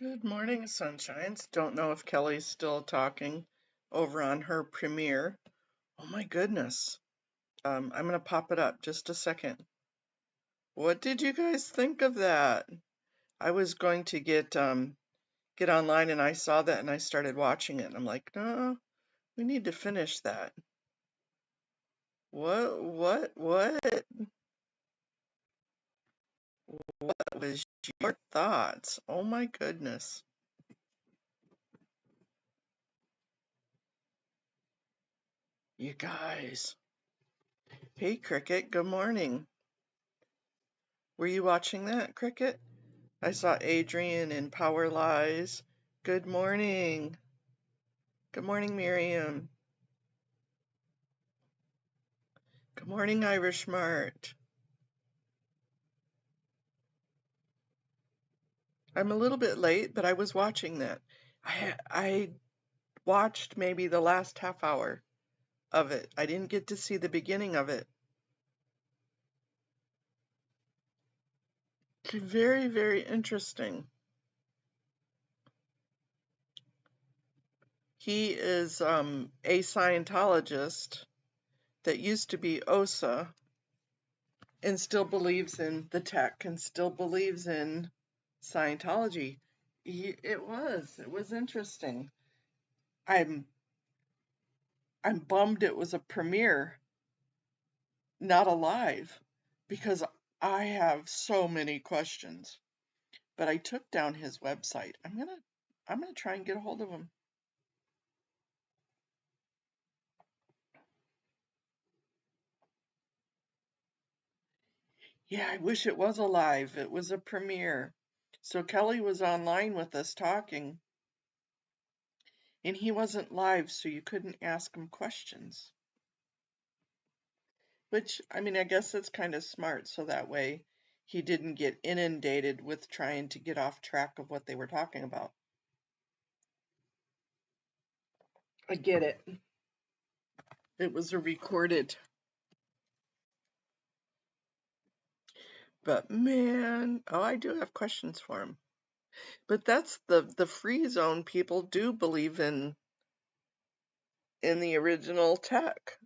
Good morning, sunshines. Don't know if Kelly's still talking over on her premiere. Oh my goodness. I'm gonna pop it up just a second. What did you guys think of that? I was going to get online and I saw that and I started watching it and I'm like, no, we need to finish that. What was your thoughts? Oh my goodness. You guys. Hey Cricket, good morning. Were you watching that, Cricket? I saw Adrian in Power Lies. Good morning. Good morning, Miriam. Good morning, Irish Mart. I'm a little bit late, but I was watching that. I watched maybe the last half hour of it. I didn't get to see the beginning of it. Very, very interesting. He is a Scientologist that used to be OSA and still believes in the tech and still believes in Scientology. It was interesting. I'm bummed it was a premiere, not a live, because I have so many questions. But I took down his website. I'm gonna try and get a hold of him. Yeah, I wish it was a live. It was a premiere. So Kelly was online with us talking, and he wasn't live, so you couldn't ask him questions. Which, I mean, I guess that's kind of smart, so that way he didn't get inundated with trying to get off track of what they were talking about. I get it. It was a recorded. But man, oh, I do have questions for him. But that's the free zone people do believe in the original tech.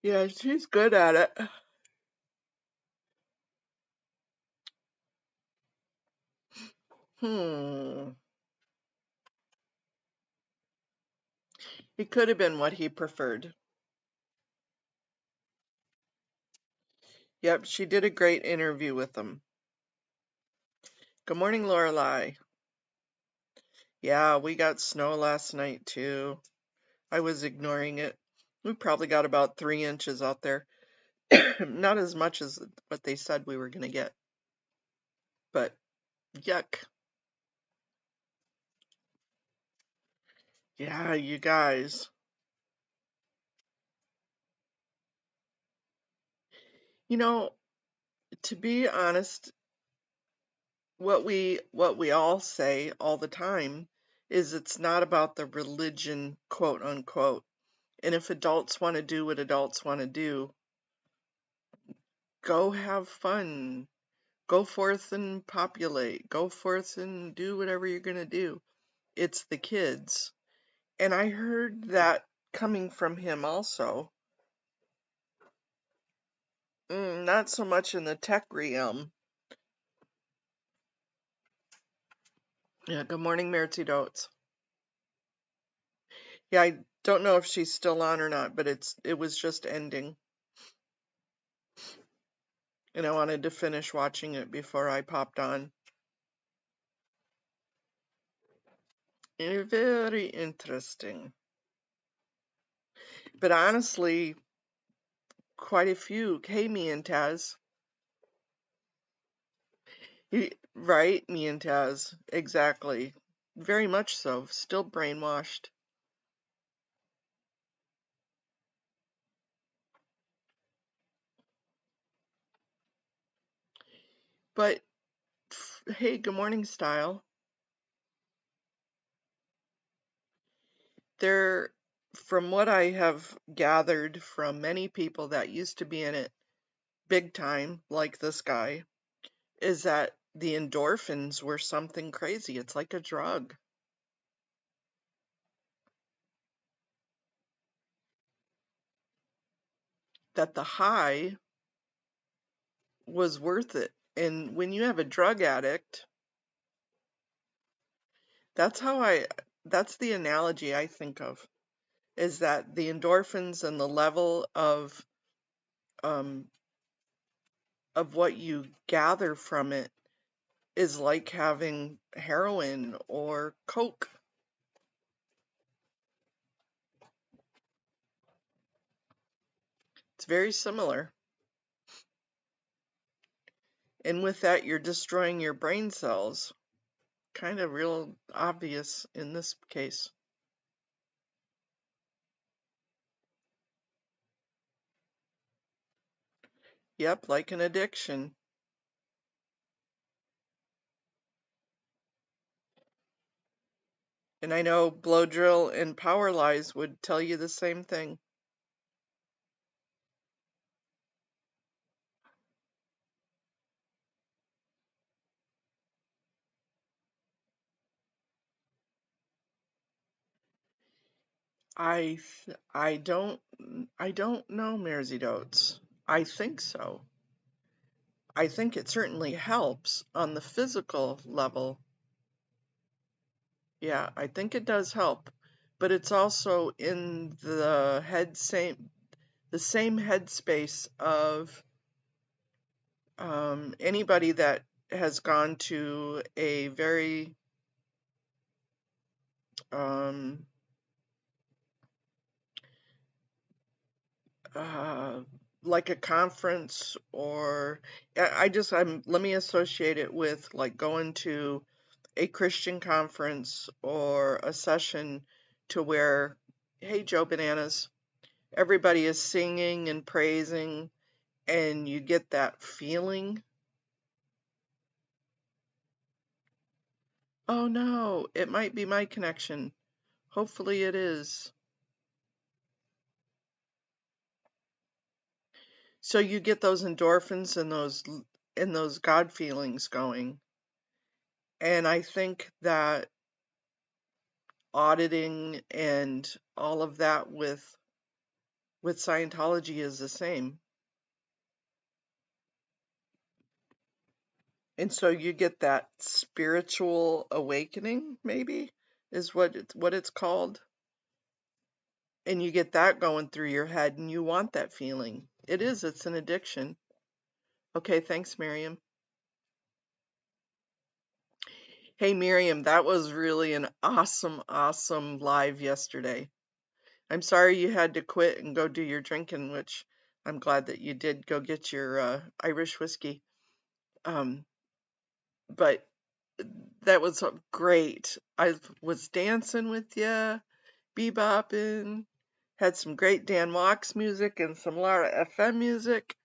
Yeah, she's good at it. Hmm. It could have been what he preferred. Yep, she did a great interview with him. Good morning, Lorelei. Yeah, we got snow last night too. I was ignoring it. We probably got about 3 inches out there. Not as much as what they said we were going to get. But yuck. Yeah, you guys. You know, to be honest, what we all say all the time is it's not about the religion, quote unquote. And if adults want to do what adults want to do, go have fun. Go forth and populate. Go forth and do whatever you're going to do. It's the kids. And I heard that coming from him also. Not so much in the tech realm. Yeah, good morning, Mercy Dotes. Yeah, I don't know if she's still on or not, but it was just ending. And I wanted to finish watching it before I popped on. Very interesting. But honestly, quite a few. Hey, me and Taz. Right, me and Taz. Exactly. Very much so. Still brainwashed. But hey, good morning, Style. There, from what I have gathered from many people that used to be in it big time, like this guy, is that the endorphins were something crazy. It's like a drug. That the high was worth it. And when you have a drug addict, that's that's the analogy I think of, is that the endorphins and the level um, of what you gather from it is like having heroin or coke. It's very similar. And with that, you're destroying your brain cells. Kind of real obvious in this case. Yep, like an addiction. And I know Blow Drill and Power Lies would tell you the same thing. I don't know Mersey Oats. I think so. I think it certainly helps on the physical level. Yeah, I think it does help, but it's also in the same headspace of anybody that has gone to a very um, uh, like a conference, or let me associate it with like going to a Christian conference or a session to where, hey, Joe Bananas, everybody is singing and praising, and you get that feeling. Oh no, it might be my connection. Hopefully it is. So you get those endorphins and those God feelings going. And I think that auditing and all of that with Scientology is the same. And so you get that spiritual awakening, maybe, is what it's called. And you get that going through your head, and you want that feeling. It's an addiction. Okay, thanks, Miriam. Hey, Miriam, that was really an awesome live yesterday. I'm sorry you had to quit and go do your drinking, which I'm glad that you did go get your Irish whiskey. But that was great. I was dancing with you, bebopping, had some great Dan Walks music and some Lara FM music.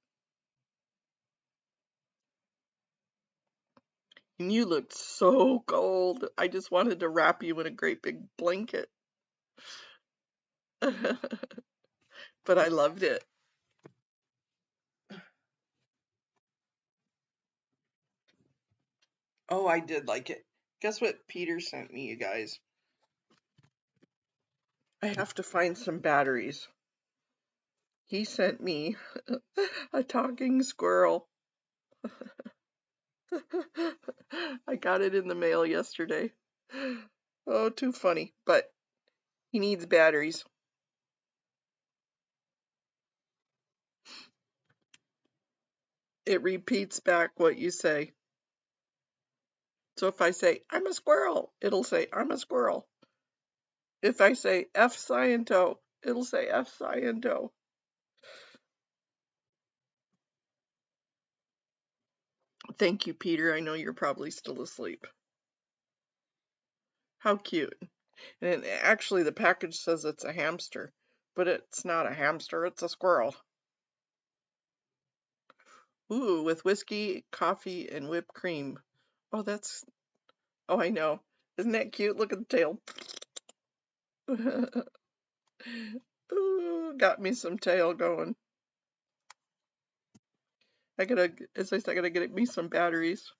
And you looked so cold. I just wanted to wrap you in a great big blanket. But I loved it. Oh, I did like it. Guess what Peter sent me, you guys? I have to find some batteries. He sent me a talking squirrel. I got it in the mail yesterday. Oh, too funny. But he needs batteries. It repeats back what you say. So if I say, I'm a squirrel, it'll say, I'm a squirrel. If I say F Sciento, it'll say F Sciento. Thank you, Peter. I know you're probably still asleep. How cute. And actually, the package says it's a hamster, but it's not a hamster, it's a squirrel. Ooh, with whiskey, coffee, and whipped cream. Oh, oh, I know. Isn't that cute? Look at the tail. Ooh, got me some tail going. as I said, I gotta get me some batteries.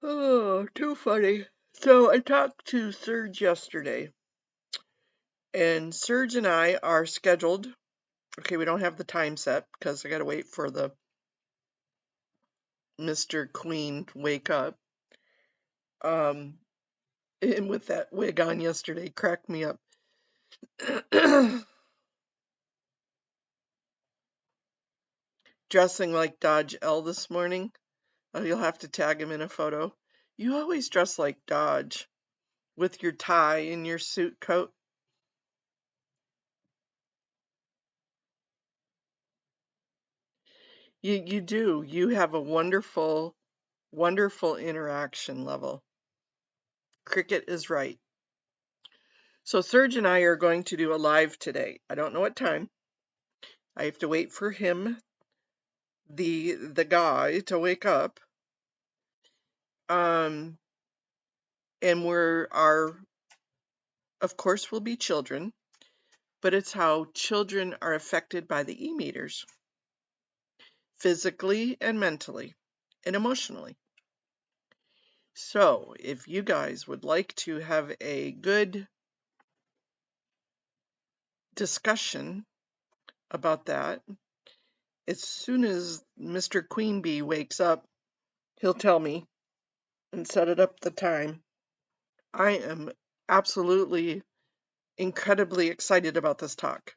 Oh, too funny. So I talked to Serge yesterday, and Serge and I are scheduled. Okay, we don't have the time set because I gotta wait for the Mr. Queen to wake up. And with that wig on yesterday, cracked me up. Dressing like Dodge L this morning. Oh, you'll have to tag him in a photo. You always dress like Dodge with your tie and your suit coat. You do. You have a wonderful, wonderful interaction level. Cricket is right. So Serge and I are going to do a live today. I don't know what time. I have to wait for him, the guy, to wake up. And of course, we'll be children, but it's how children are affected by the e-meters, physically and mentally and emotionally. So if you guys would like to have a good discussion about that, as soon as Mr. Queen Bee wakes up, he'll tell me and set it up the time. I am absolutely incredibly excited about this talk.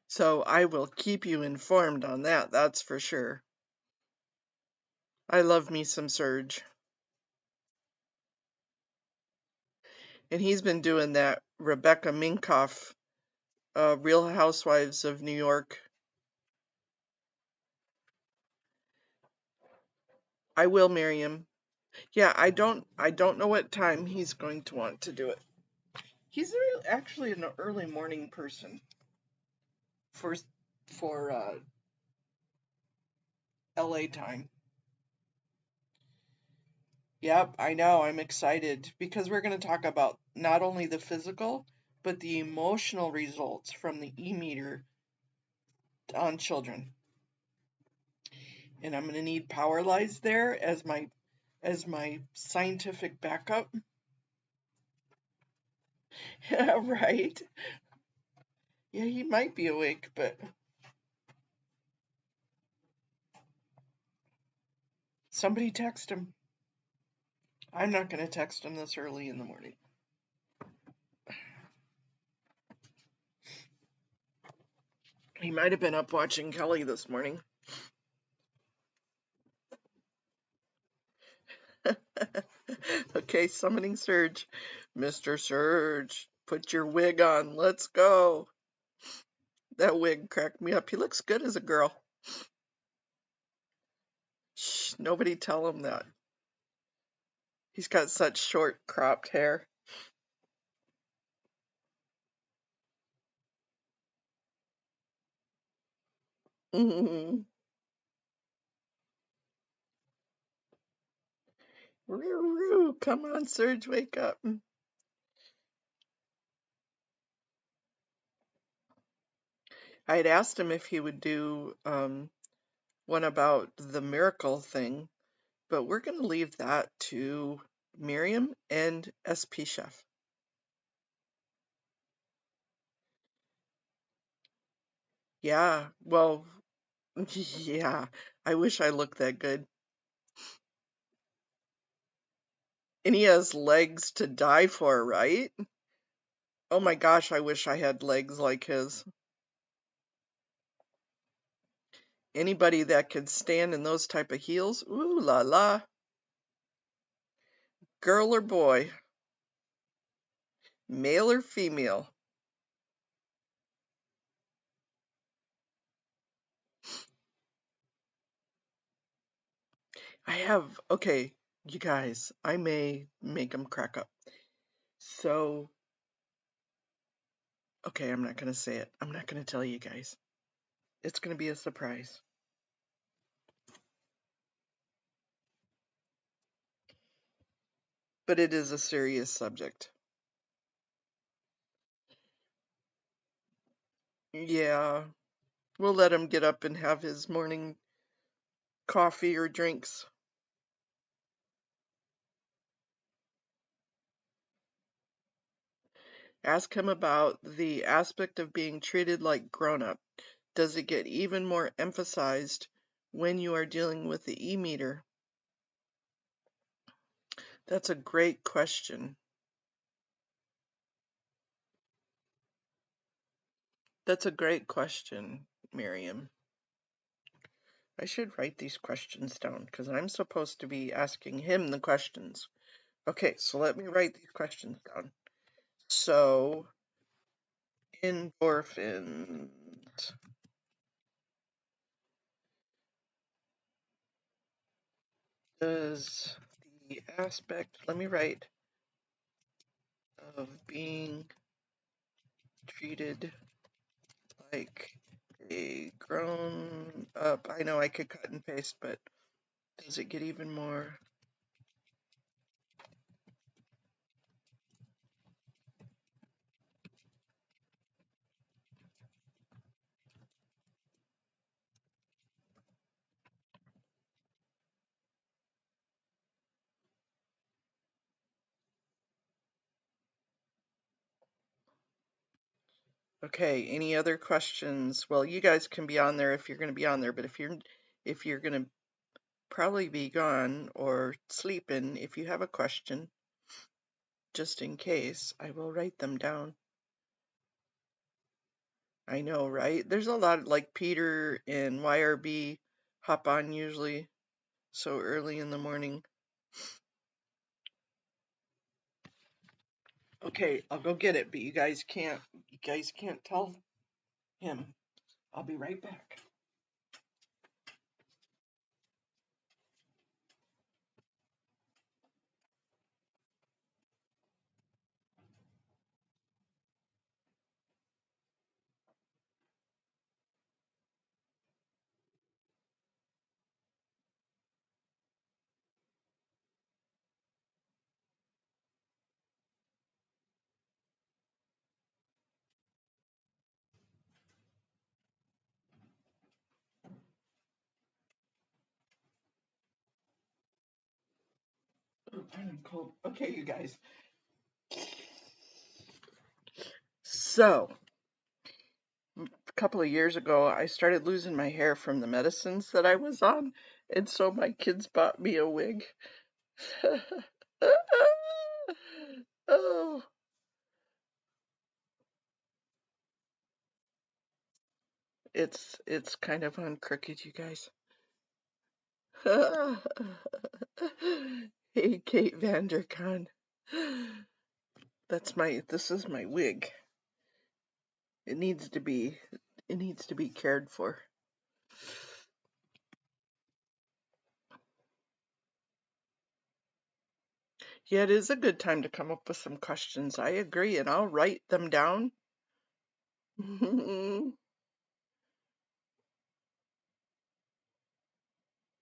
So I will keep you informed on that, that's for sure. I love me some Serge. And he's been doing that Rebecca Minkoff, Real Housewives of New York. I will marry him. Yeah, I don't know what time he's going to want to do it. He's actually an early morning person for LA time. Yep, I know. I'm excited because we're going to talk about not only the physical, but the emotional results from the e-meter on children. And I'm going to need Powerlise there as my scientific backup. Right. Yeah, he might be awake, but somebody text him. I'm not going to text him this early in the morning. He might have been up watching Kelly this morning. Okay, summoning Serge. Mr. Serge, put your wig on. Let's go. That wig cracked me up. He looks good as a girl. Shh, nobody tell him that. He's got such short, cropped hair. Come on, Serge, wake up. I had asked him if he would do one about the miracle thing, but we're going to leave that to Miriam and SP Chef. Yeah, well, yeah, I wish I looked that good. And he has legs to die for, right? Oh my gosh, I wish I had legs like his. Anybody that could stand in those type of heels, ooh la la. Girl or boy, male or female. Okay, you guys, I may make them crack up. So, okay, I'm not going to say it. I'm not going to tell you guys. It's going to be a surprise. but it is a serious subject. Yeah, we'll let him get up and have his morning coffee or drinks. Ask him about the aspect of being treated like grown-up. Does it get even more emphasized when you are dealing with the e-meter? That's a great question. That's a great question, Miriam. I should write these questions down because I'm supposed to be asking him the questions. Okay, so let me write these questions down. So, endorphins. Does the aspect, let me write, of being treated like a grown up, I know I could cut and paste, but does it get even more? Okay, any other questions? Well, you guys can be on there if you're going to be on there, but if you're going to probably be gone or sleeping, if you have a question, just in case, I will write them down. I know, right? There's a lot like Peter and YRB hop on usually so early in the morning. Okay, I'll go get it, but you guys can't tell him. I'll be right back. Oh, I'm cold. Okay, you guys. So, a couple of years ago, I started losing my hair from the medicines that I was on, and so my kids bought me a wig. Oh, it's kind of on crooked, you guys. Hey, Kate Vanderkon. This is my wig. It needs to be cared for. Yeah, it is a good time to come up with some questions. I agree, and I'll write them down.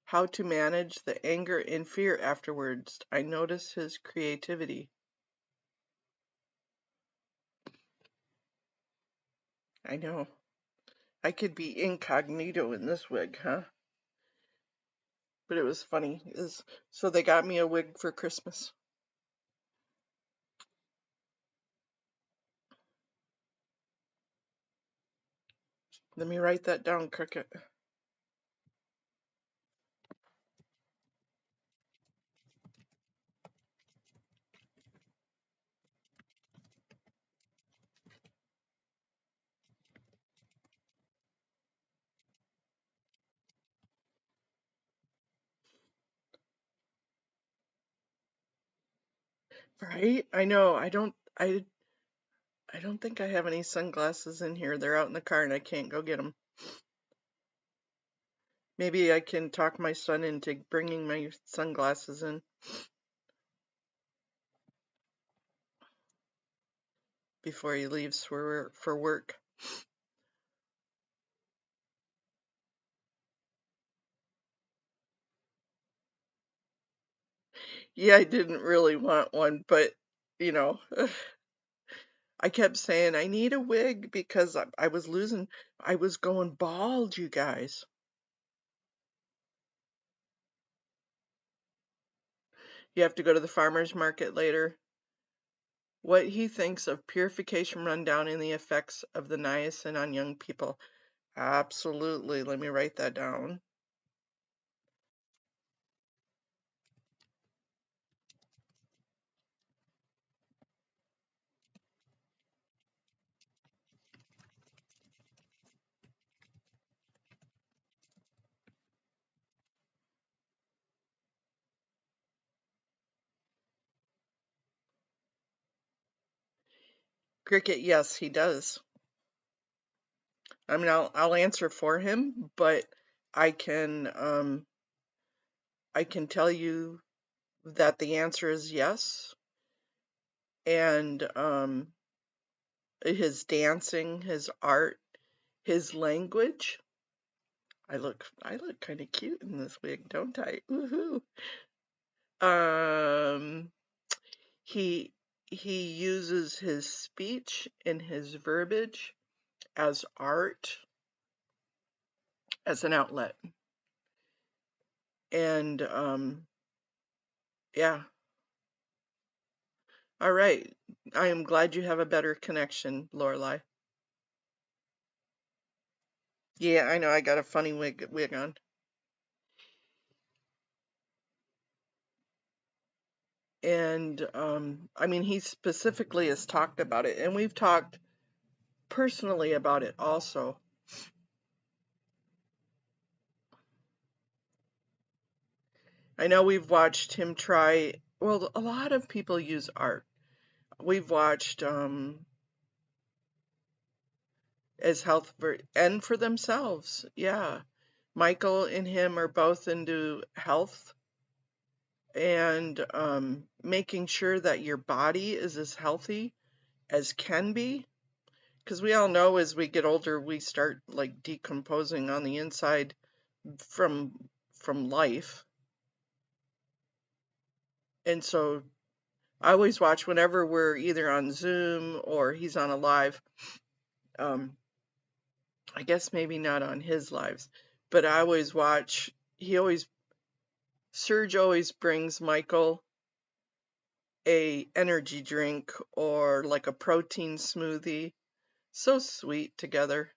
How to manage the anger and fear afterwards. I notice his creativity. I know. I could be incognito in this wig, huh? But it was funny. So they got me a wig for Christmas. Let me write that down, Cricket. Right? I know. I don't think I have any sunglasses in here. They're out in the car and I can't go get them. Maybe I can talk my son into bringing my sunglasses in before he leaves for work. Yeah, I didn't really want one, but you know, I kept saying I need a wig because I was I was going bald, you guys. You have to go to the farmer's market later. What he thinks of purification rundown and the effects of the niacin on young people. Absolutely. Let me write that down. Cricket, yes, he does. I mean, I'll answer for him, but I can I can tell you that the answer is yes. And his dancing, his art, his language. I look kind of cute in this wig, don't I? Woohoo! Um, he he uses his speech and his verbiage as art, as an outlet. And yeah. All right. I am glad you have a better connection, Lorelai. Yeah, I know I got a funny wig on. And I mean, he specifically has talked about it, and we've talked personally about it also. I know we've watched him try, well, a lot of people use art. We've watched as health and for themselves. Yeah. Michael and him are both into health and making sure that your body is as healthy as can be. Because we all know as we get older, we start like decomposing on the inside from life. And so I always watch whenever we're either on Zoom or he's on a live. I guess maybe not on his lives, but I always watch. Serge always brings Michael a energy drink or like a protein smoothie. So sweet together.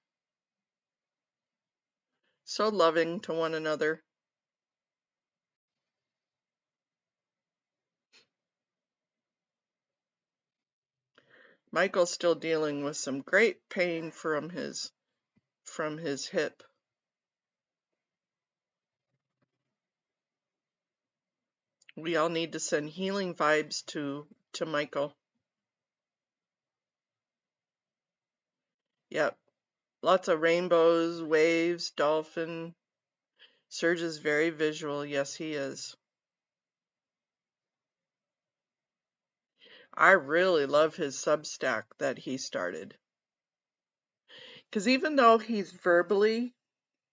So loving to one another. Michael's still dealing with some great pain from his hip. We all need to send healing vibes to Michael. Yep. Lots of rainbows, waves, dolphin. Serge is very visual. Yes, he is. I really love his Substack that he started. Because even though he's verbally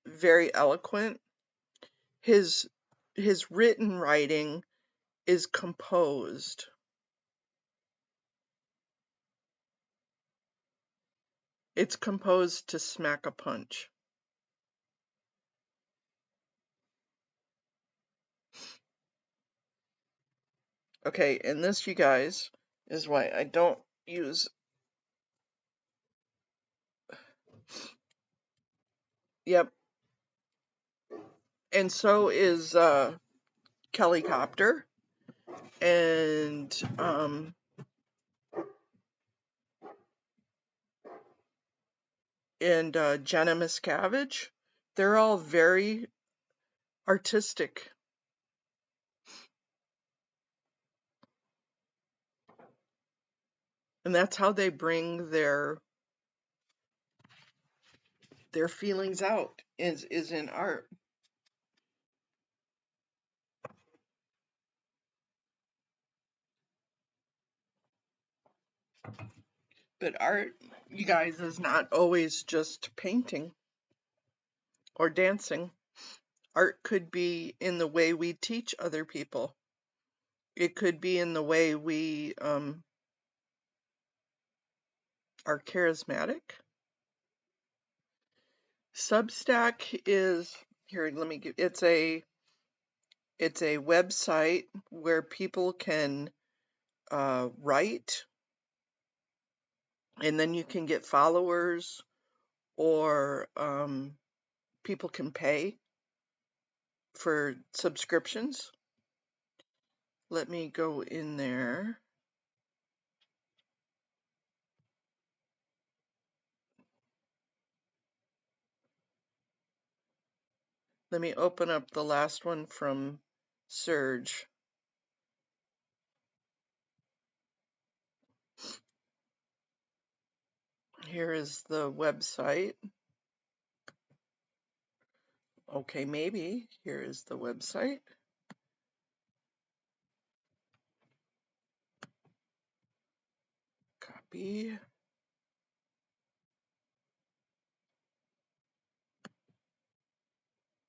very eloquent, his written writing is composed. It's composed to smack a punch. Okay, and this, you guys, is why I don't use. Yep. And so is Kelly Copter and Jenna Miscavige. They're all very artistic. And that's how they bring their feelings out is in art. But art, you guys, is not always just painting or dancing. Art could be in the way we teach other people. It could be in the way we are charismatic. Substack is here. Let me give. It's a website where people can write, and then you can get followers, or people can pay for subscriptions. Let me go in there. Let me open up the last one from Surge. Here is the website. Okay, maybe. Here is the website. Copy.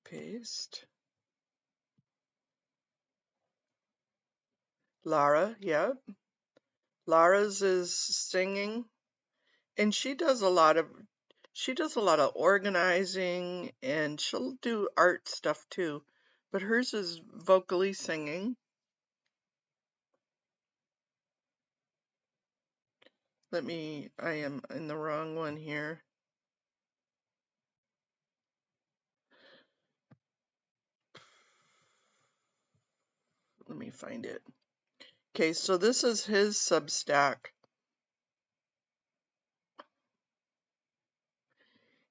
Paste. Lara, yep. Lara's is singing, and she does a lot of organizing, and she'll do art stuff too, but hers is vocally singing. I am in the wrong one here. Let me find it. Okay, so this is his Substack.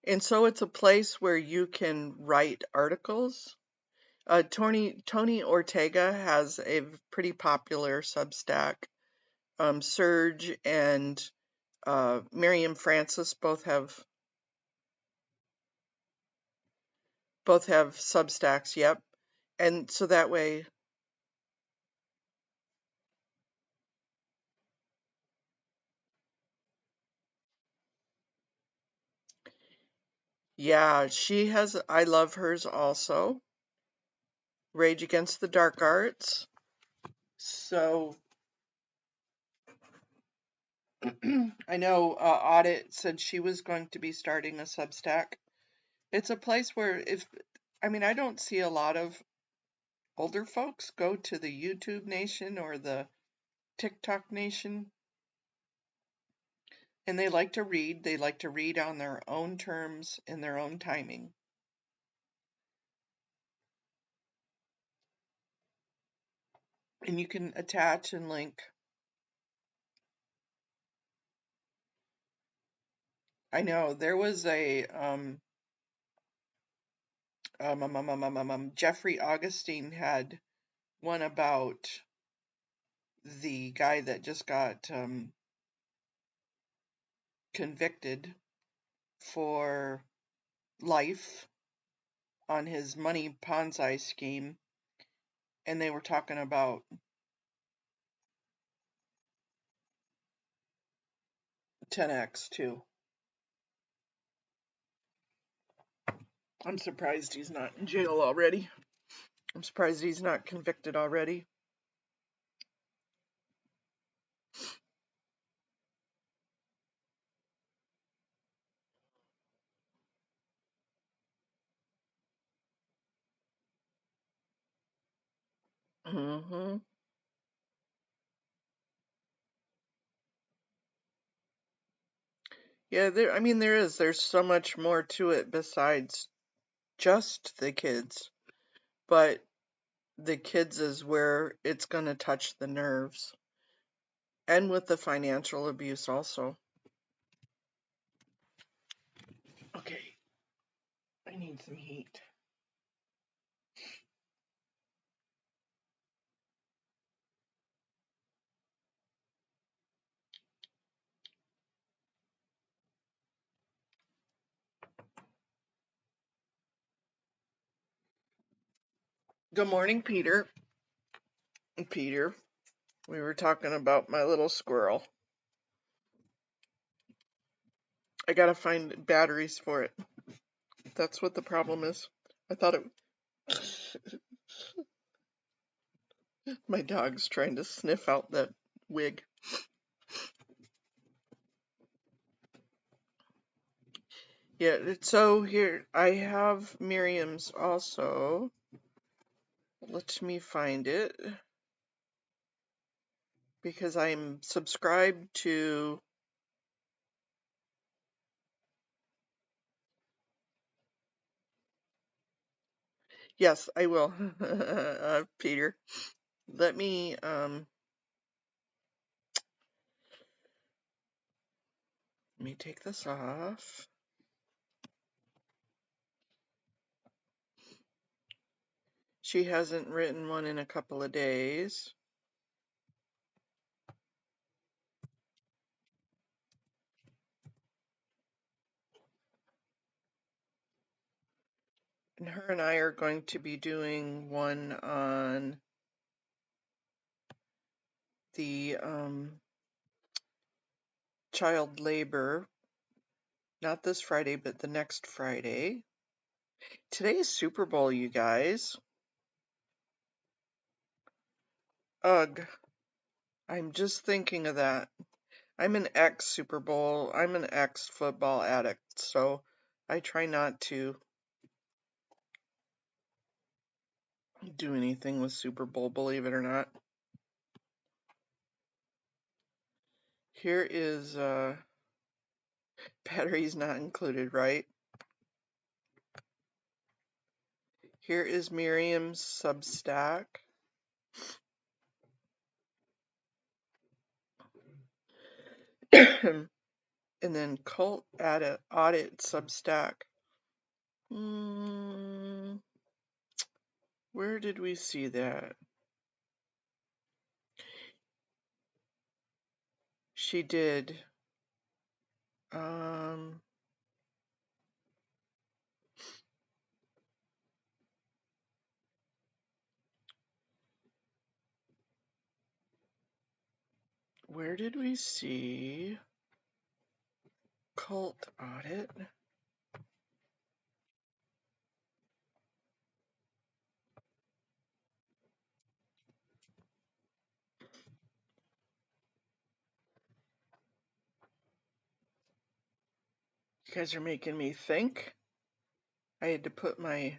And so it's a place where you can write articles. Tony Ortega has a pretty popular Substack. Serge and Miriam Francis both have Substacks, yep. And so that way, yeah, I love hers also. Rage Against the Dark Arts. So I know Audit said she was going to be starting a Substack. It's a place where I don't see a lot of older folks go to the YouTube Nation or the TikTok Nation, and they like to read. They like to read on their own terms in their own timing. And you can attach and link. I know there was a Jeffrey Augustine had one about the guy that just got convicted for life on his money Ponzi scheme, and they were talking about 10x too. I'm surprised he's not in jail already. I'm surprised he's not convicted already. Mm-hmm. Yeah, there's so much more to it besides just the kids, but the kids is where it's going to touch the nerves, and with the financial abuse also. Okay, I need some heat. Good morning, Peter. Peter, we were talking about my little squirrel. I gotta find batteries for it. That's what the problem is. I thought it My dog's trying to sniff out that wig. Yeah, so here I have Miriam's also. Let me find it because I'm subscribed to. Yes, I will, Peter. Let me take this off. She hasn't written one in a couple of days. And her and I are going to be doing one on the child labor, not this Friday, but the next Friday. Today is Super Bowl, you guys. Ugh, I'm just thinking of that. I'm an ex-Super Bowl, I'm an ex-football addict, so I try not to do anything with Super Bowl, believe it or not. Here is, batteries not included, right? Here is Miriam's Substack. And then Cult Audit Substack. Where did we see that? She did. Where did we see Cult Audit? You guys are making me think. I had to put my,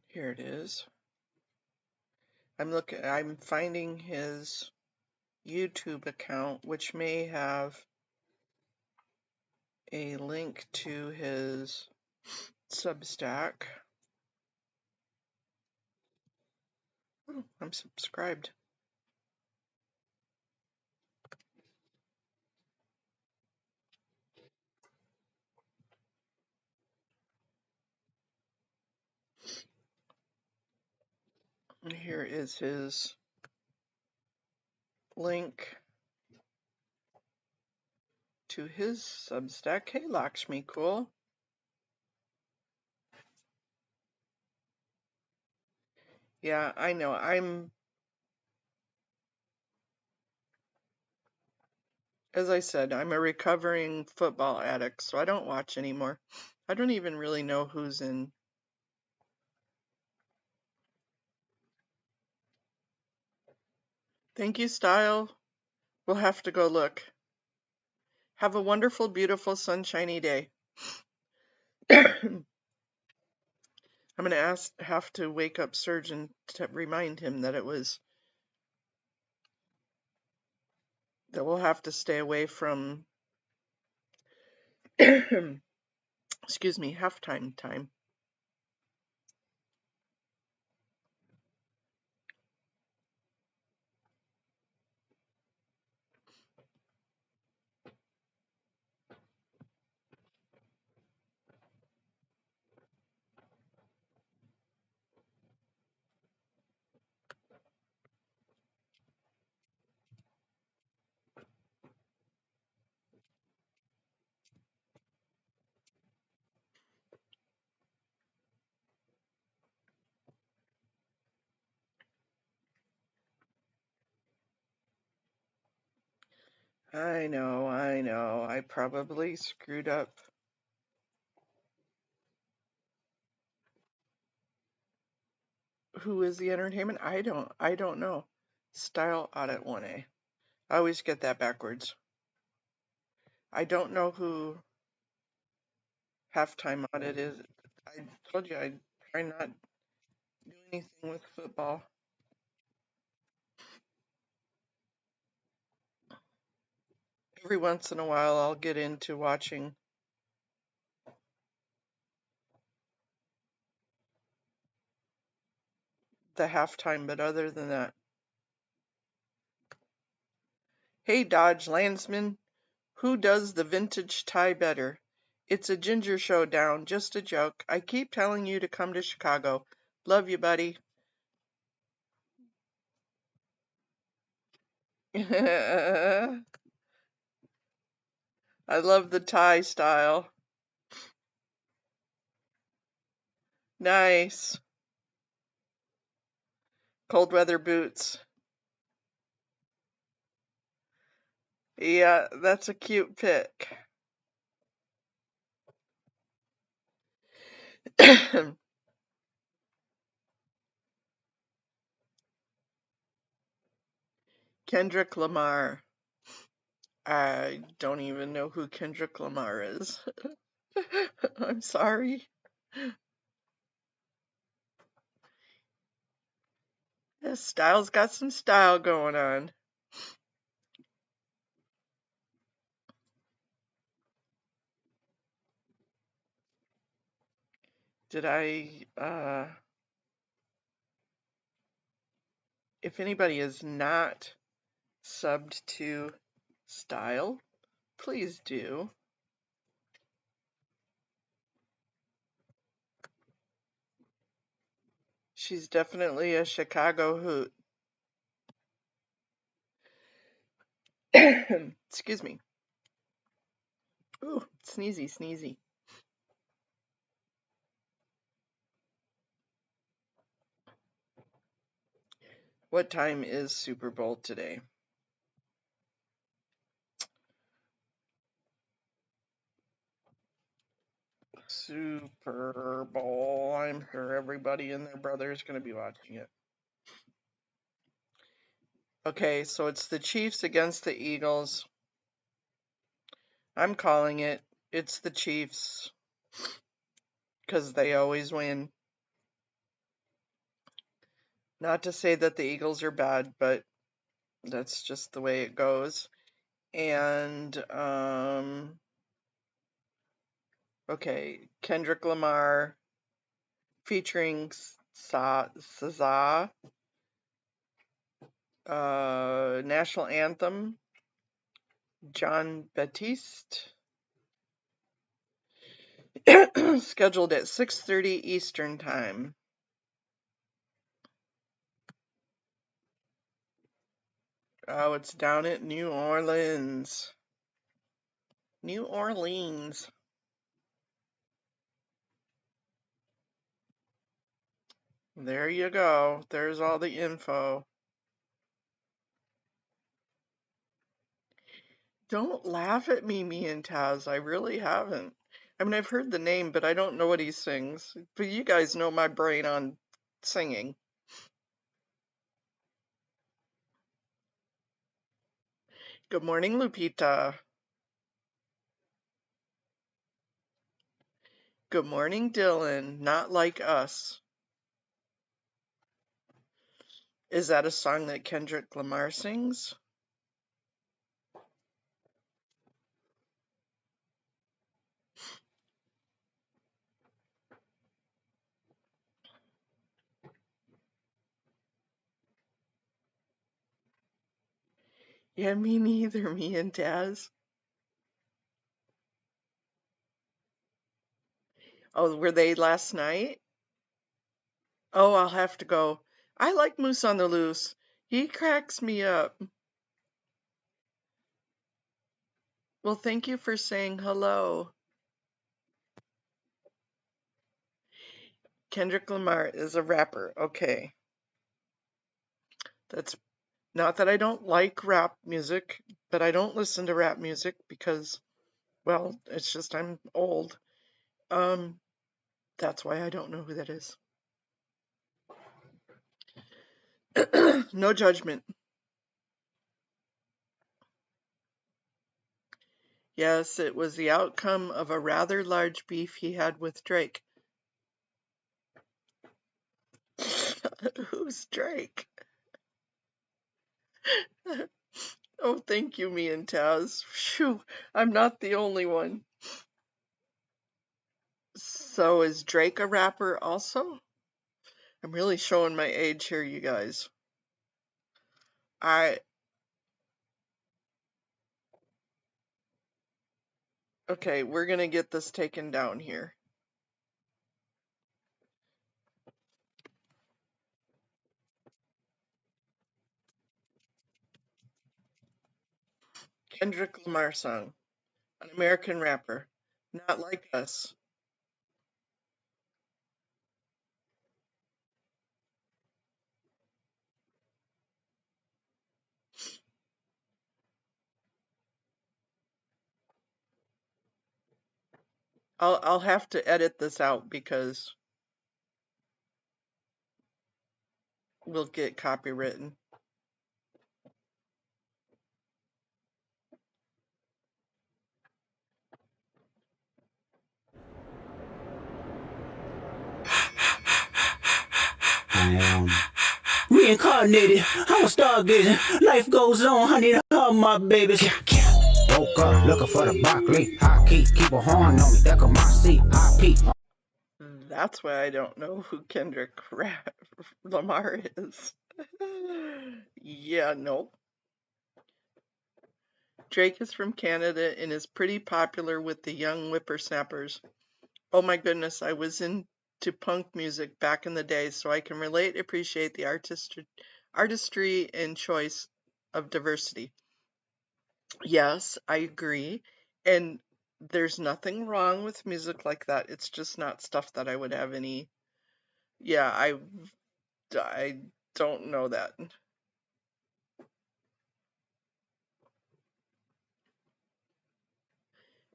here it is. I'm finding his YouTube account, which may have a link to his Substack. Oh, I'm subscribed. And here is his link to his Substack. Hey, Lakshmi, cool. Yeah, I know. As I said, I'm a recovering football addict, so I don't watch anymore. I don't even really know who's in. Thank you, Style. We'll have to go look. Have a wonderful, beautiful, sunshiny day. I'm going to have to wake up Surgeon to remind him that that we'll have to stay away from, excuse me, halftime time. I know. I probably screwed up. Who is the entertainment? I don't know. Style Audit 1A. I always get that backwards. I don't know who Halftime Audit is. I told you I try not to do anything with football. Every once in a while I'll get into watching the halftime, but other than that. Hey Dodge Landsman, who does the vintage tie better? It's a ginger showdown, just a joke. I keep telling you to come to Chicago. Love you, buddy. I love the tie style. Nice. Cold weather boots. Yeah, that's a cute pic. Kendrick Lamar. I don't even know who Kendrick Lamar is. I'm sorry. This style's got some style going on. Did I, if anybody is not subbed to Style, please do. She's definitely a Chicago hoot. Excuse me. Ooh, sneezy, sneezy. What time is Super Bowl today? Super Bowl. I'm sure everybody and their brother is going to be watching it. Okay, so it's the Chiefs against the Eagles. I'm calling it. It's the Chiefs because they always win. Not to say that the Eagles are bad, but that's just the way it goes. And okay, Kendrick Lamar featuring SZA, National Anthem, Jon Batiste, scheduled at 6:30 Eastern Time. Oh, it's down at New Orleans. New Orleans. There you go. There's all the info. Don't laugh at me and Taz. I really haven't. I mean, I've heard the name, but I don't know what he sings. But you guys know my brain on singing. Good morning, Lupita. Good morning, Dylan. Not Like Us. Is that a song that Kendrick Lamar sings? Yeah, me neither, me and Taz. Oh, were they last night? Oh, I'll have to go. I like Moose on the Loose. He cracks me up. Well, thank you for saying hello. Kendrick Lamar is a rapper. Okay. That's not that I don't like rap music, but I don't listen to rap music because, well, it's just I'm old. That's why I don't know who that is. No judgment. Yes, it was the outcome of a rather large beef he had with Drake. Who's Drake? Oh, thank you, me and Taz. Phew, I'm not the only one. So is Drake a rapper also? I'm really showing my age here, you guys. Okay, we're gonna get this taken down here. Kendrick Lamar song, an American rapper, not like us. I'll have to edit this out because we'll get copywritten. Reincarnated, I'm a stargazer. Life goes on, I need all my babies. Woke up looking for the broccoli. High key, keep a horn on me. That could my seat. I peep. That's why I don't know who Kendrick Lamar is. Yeah, no. Drake is from Canada and is pretty popular with the young whippersnappers. Oh my goodness, I was into punk music back in the day, so I can relate, appreciate the artistry and choice of diversity. Yes, I agree. And there's nothing wrong with music like that. It's just not stuff that I would have any. Yeah, I don't know that.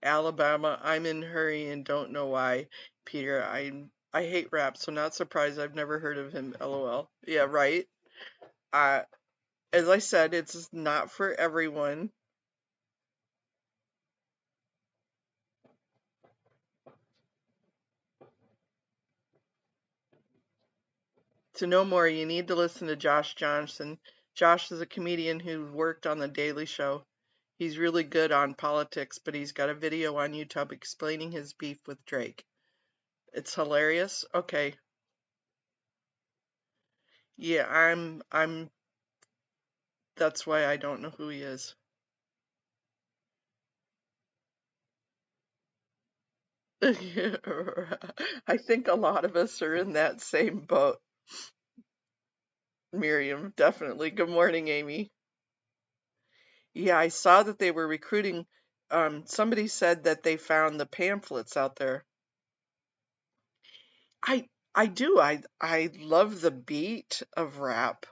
Alabama, I'm in a hurry and don't know why. Peter, I hate rap, so not surprised I've never heard of him. LOL. Yeah, right. Uh, as I said, it's not for everyone. To know more, you need to listen to Josh Johnson. Josh is a comedian who worked on The Daily Show. He's really good on politics, but he's got a video on YouTube explaining his beef with Drake. It's hilarious. Okay. Yeah, I'm that's why I don't know who he is. I think a lot of us are in that same boat. Miriam, definitely. Good morning, Amy. Yeah, I saw that they were recruiting. Somebody said that they found the pamphlets out there. I do. I love the beat of rap.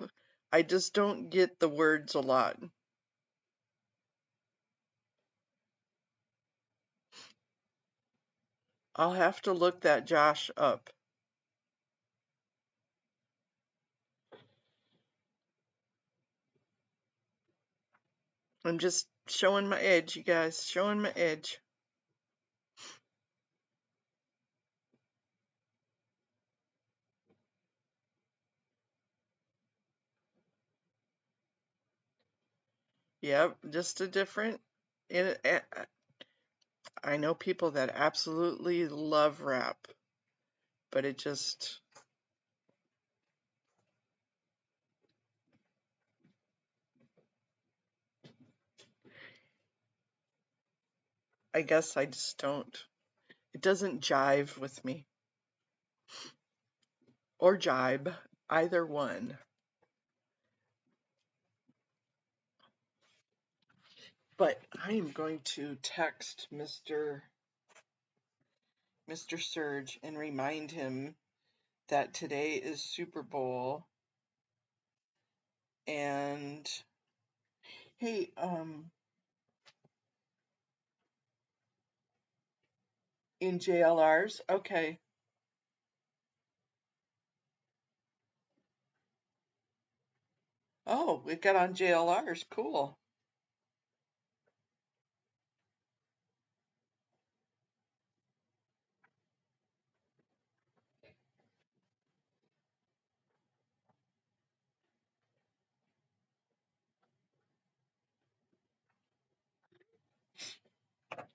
I just don't get the words a lot. I'll have to look that Josh up. I'm just showing my edge, you guys. Showing my edge. Yep, just a different. I know people that absolutely love rap, but it just. I guess I just don't. It doesn't jive with me. Or jibe, either one. But I am going to text Mr. Surge and remind him that today is Super Bowl. And hey, in JLRs, okay. Oh, we got on JLR's. Cool.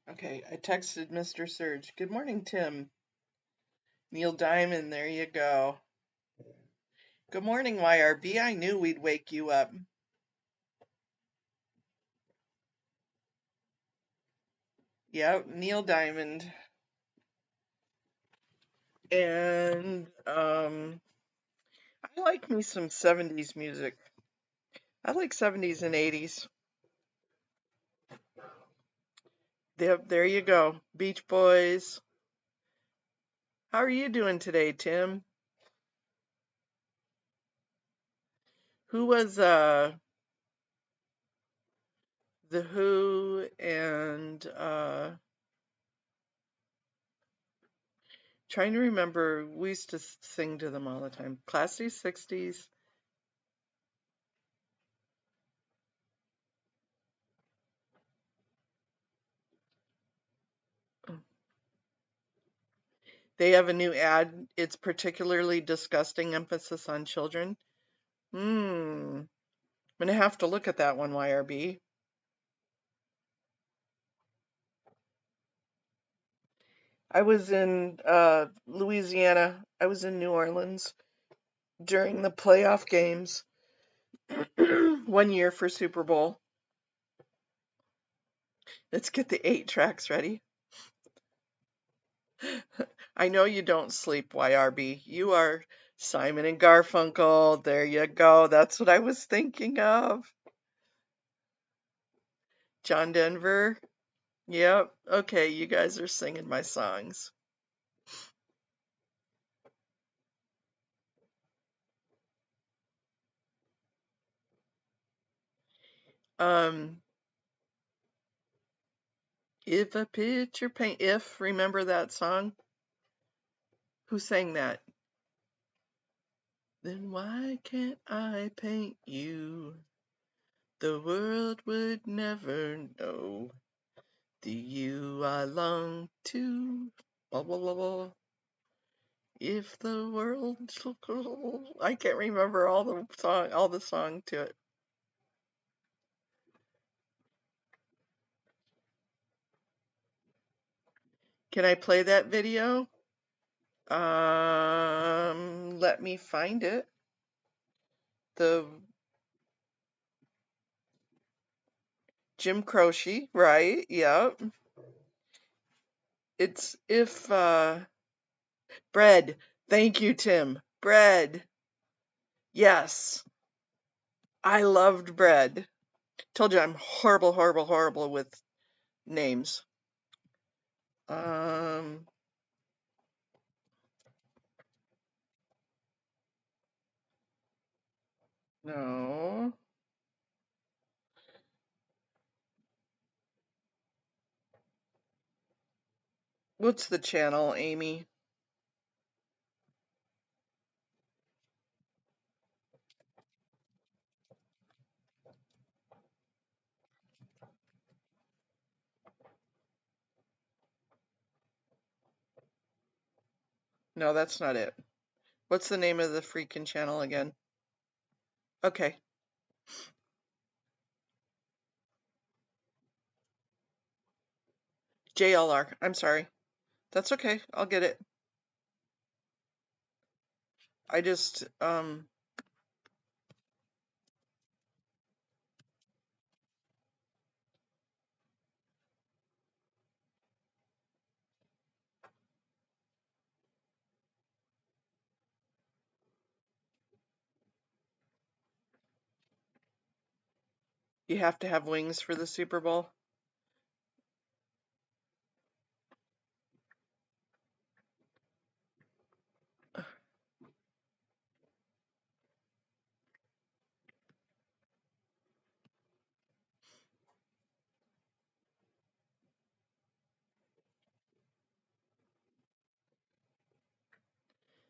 Okay, I texted Mr. Surge. Good morning, Tim. Neil Diamond, there you go. Good morning, YRB. I knew we'd wake you up. Yep, Neil Diamond. And I like me some 70s music. I like 70s and 80s. Yep, there you go. Beach Boys. How are you doing today, Tim? Who was The Who and trying to remember, we used to sing to them all the time. Classy 60s. They have a new ad. It's particularly disgusting emphasis on children. I'm gonna have to look at that one, YRB. I was in Louisiana. I was in New Orleans during the playoff games one year for Super Bowl. Let's get the 8 tracks ready. I know you don't sleep, YRB. You are Simon and Garfunkel. There you go. That's what I was thinking of. John Denver. Yep. Okay, you guys are singing my songs. Um, if a picture paint, remember that song? Who sang that? Then why can't I paint you? The world would never know the you I long to. Blah, blah, blah, blah. If the world, I can't remember all the song to it. Can I play that video? Let me find it. The Jim Croce, right? Yep. It's if bread. Thank you, Tim. Bread. Yes. I loved bread. Told you I'm horrible, horrible, horrible with names. No. What's the channel, Amy? No, that's not it. What's the name of the freaking channel again? Okay. JLR. I'm sorry. That's okay. I'll get it. I just, you have to have wings for the Super Bowl.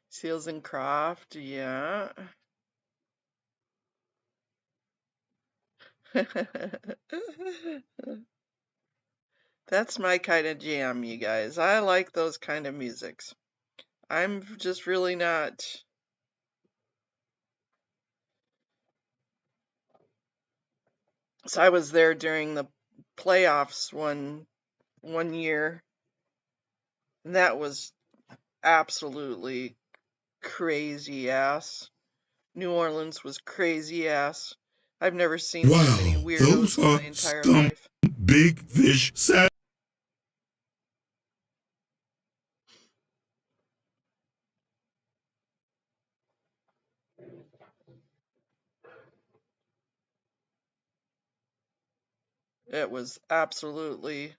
Seals and Croft, yeah. That's my kind of jam, you guys. I like those kind of musics. I'm just really not. So I was there during the playoffs one year, and that was absolutely crazy ass. New Orleans was crazy ass. I've never seen so many Wow, weirdos those in my are entire some life. big fish sad. It was absolutely.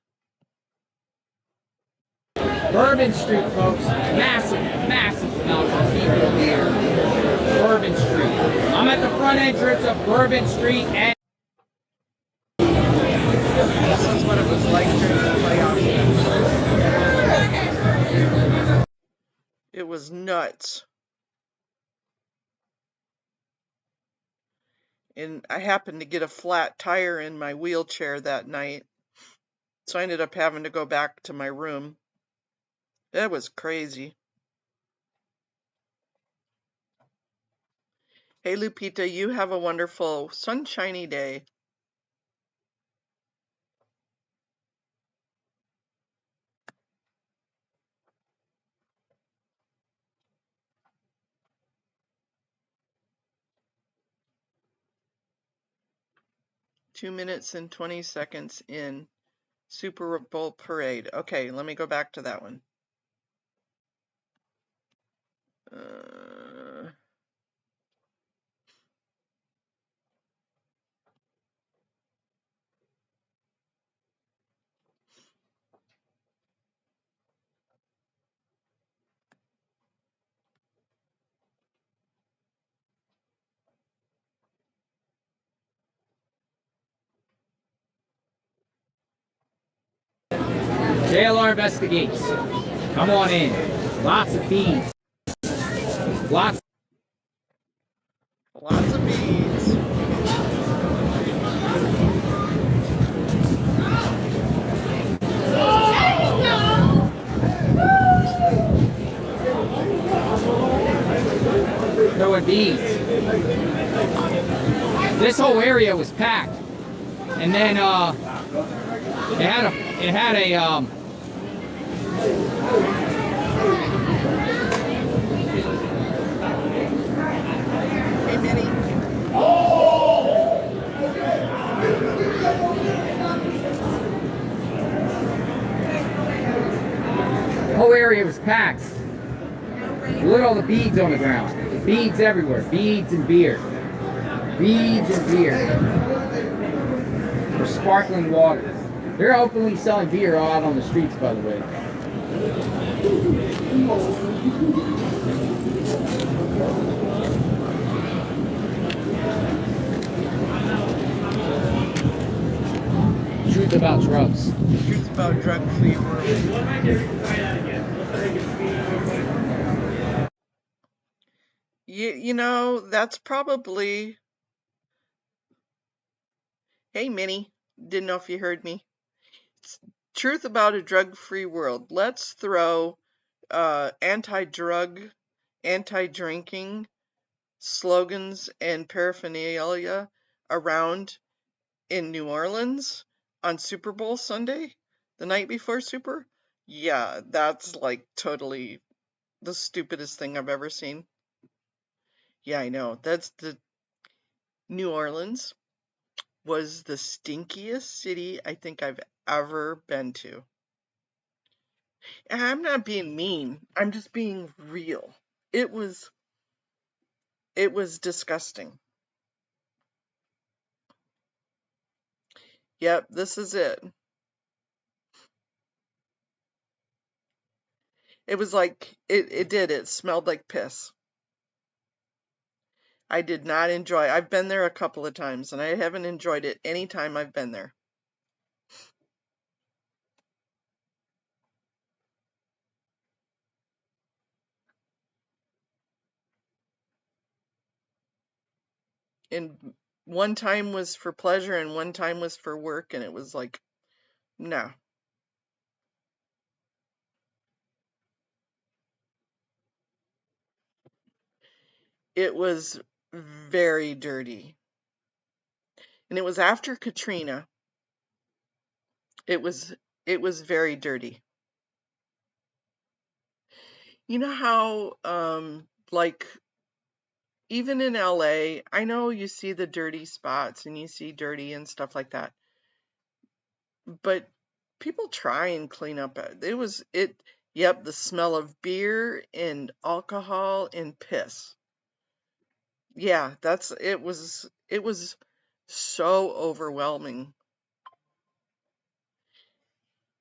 Bourbon Street, folks. Massive, massive amount of people here. Bourbon Street. I'm at the front entrance of Bourbon Street, and This is what it was like during the playoffs. It was nuts. And I happened to get a flat tire in my wheelchair that night, so I ended up having to go back to my room. That was crazy. Hey, Lupita, you have a wonderful sunshiny day. Two minutes and 20 seconds in Super Bowl parade. Okay, let me go back to that one. JLR investigates. Come on in. Lots of feeds. Lots. Lots of beads. Throwing beads. This whole area was packed, and then it had a Hey, Minnie. the whole area was packed. Look at all the beads on the ground. Beads everywhere. Beads and beer. Beads and beer. Or sparkling water. They're openly selling beer out on the streets, by the way. Truth about drugs. Truth about drug-free world. You know, that's probably. Hey, Minnie. Didn't know if you heard me. Truth about a drug-free world. Let's throw anti-drug, anti-drinking slogans and paraphernalia around in New Orleans on Super Bowl Sunday, the night before Super. Yeah, that's like totally the stupidest thing I've ever seen. Yeah, I know. That's the New Orleans was the stinkiest city I think I've ever been to. And I'm not being mean. I'm just being real. It was disgusting. Yep, this is it. It was like it smelled like piss. I did not enjoy. I've been there a couple of times and I haven't enjoyed it any time I've been there. And one time was for pleasure and one time was for work, and it was like, no. It was very dirty. And it was after Katrina. It was very dirty. You know how like even in LA, I know you see the dirty spots and you see dirty and stuff like that. But people try and clean up. Yep, the smell of beer and alcohol and piss. Yeah, it was so overwhelming.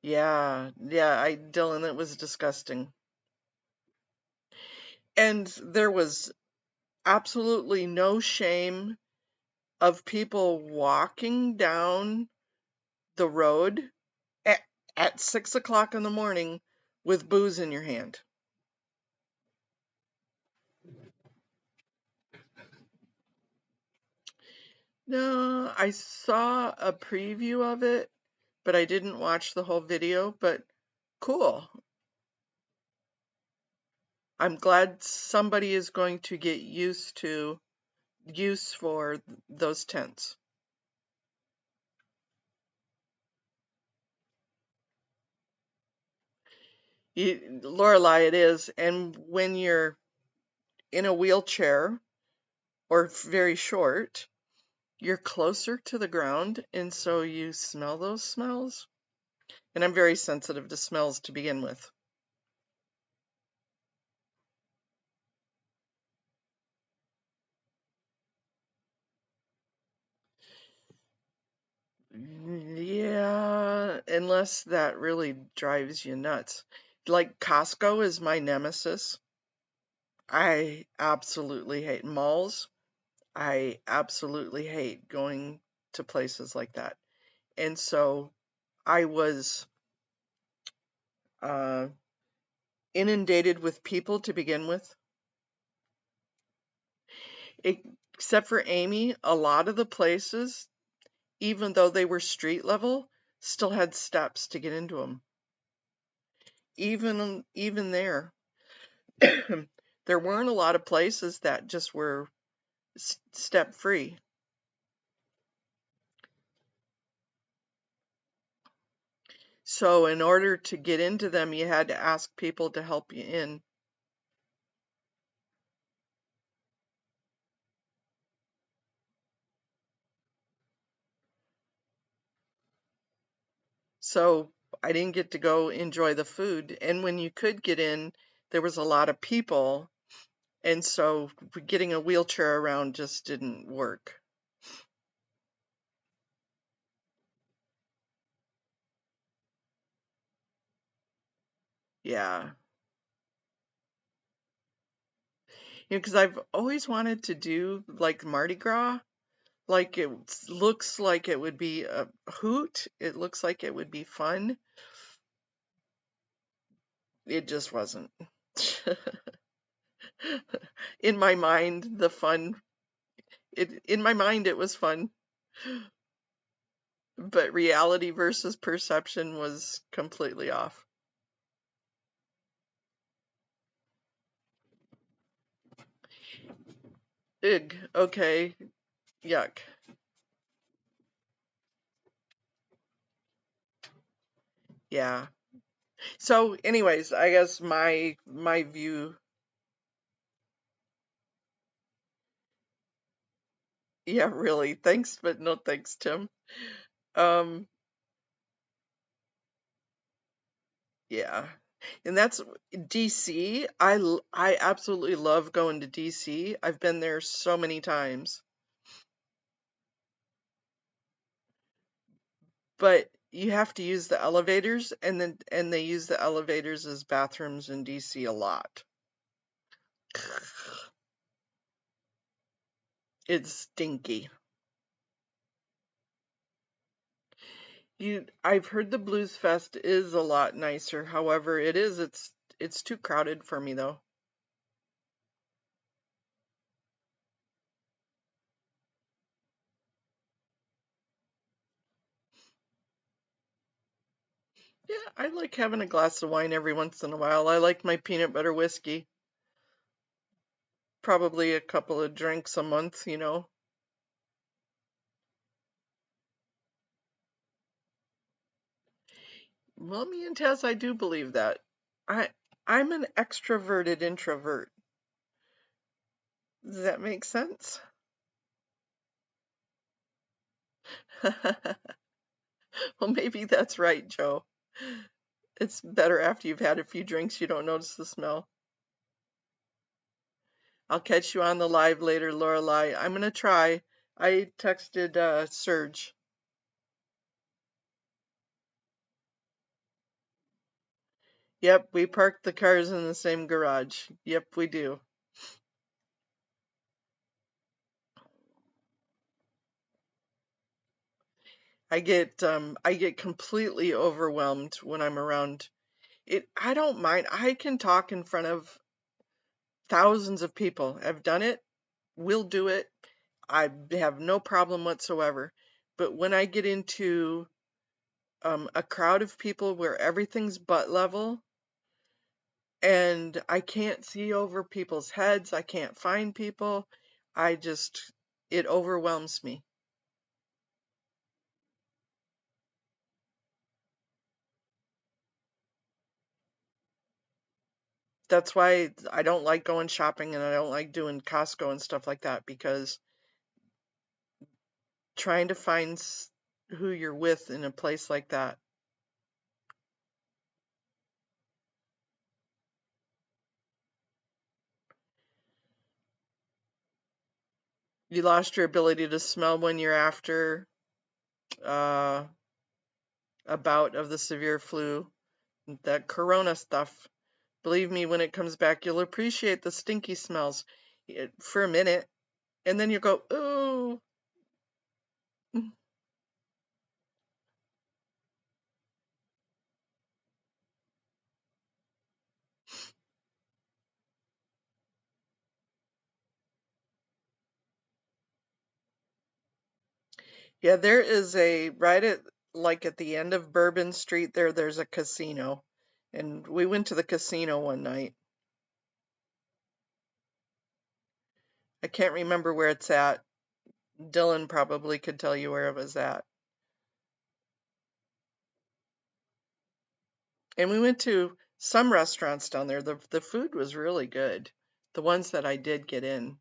Yeah, Dylan, it was disgusting. And there was absolutely no shame of people walking down the road at 6 o'clock in the morning with booze in your hand. No, I saw a preview of it, but I didn't watch the whole video, but cool. I'm glad somebody is going to get use for those tents. Lorelei, it is. And when you're in a wheelchair or very short, you're closer to the ground, and so you smell those smells. And I'm very sensitive to smells to begin with. Yeah, unless that really drives you nuts. Like Costco is my nemesis. I absolutely hate malls. I absolutely hate going to places like that. And so I was inundated with people to begin with. Except for Amy, a lot of the places, even though they were street level, still had steps to get into them. Even there. There weren't a lot of places that just were step free. So in order to get into them, you had to ask people to help you in. So I didn't get to go enjoy the food. And when you could get in, there was a lot of people. And so getting a wheelchair around just didn't work. Yeah. Because I've always wanted to do like Mardi Gras. Like it looks like it would be a hoot. It looks like it would be fun. It just wasn't. In my mind, in my mind it was fun. But reality versus perception was completely off. Ugh, okay. Yuck. Yeah. So anyways, I guess my view. Yeah, really. Thanks, but no thanks, Tim. Yeah. And that's DC. I absolutely love going to DC. I've been there so many times. But you have to use the elevators, and they use the elevators as bathrooms in DC a lot. It's stinky. I've heard the Blues Fest is a lot nicer. However, it's too crowded for me though. Yeah, I like having a glass of wine every once in a while. I like my peanut butter whiskey. Probably a couple of drinks a month, you know. Well, me and Taz, I do believe that. I I'm an extroverted introvert. Does that make sense? Well, maybe that's right, Joe. It's better after you've had a few drinks, you don't notice the smell. I'll catch you on the live later, Lorelai. I'm gonna try. I texted Serge. Yep, we parked the cars in the same garage. Yep, we do. I get completely overwhelmed when I'm around it. I don't mind. I can talk in front of thousands of people. I've done it. Will do it. I have no problem whatsoever. But when I get into a crowd of people where everything's butt level and I can't see over people's heads, I can't find people, it overwhelms me. That's why I don't like going shopping and I don't like doing Costco and stuff like that, because trying to find who you're with in a place like that. You lost your ability to smell when you're after uh, a bout of the severe flu, that corona stuff. Believe me, when it comes back, you'll appreciate the stinky smells for a minute, and then you go, ooh. Yeah, there is right at like at the end of Bourbon Street there's a casino. And we went to the casino one night. I can't remember where it's at. Dylan probably could tell you where it was at. And we went to some restaurants down there. The food was really good. The ones that I did get in.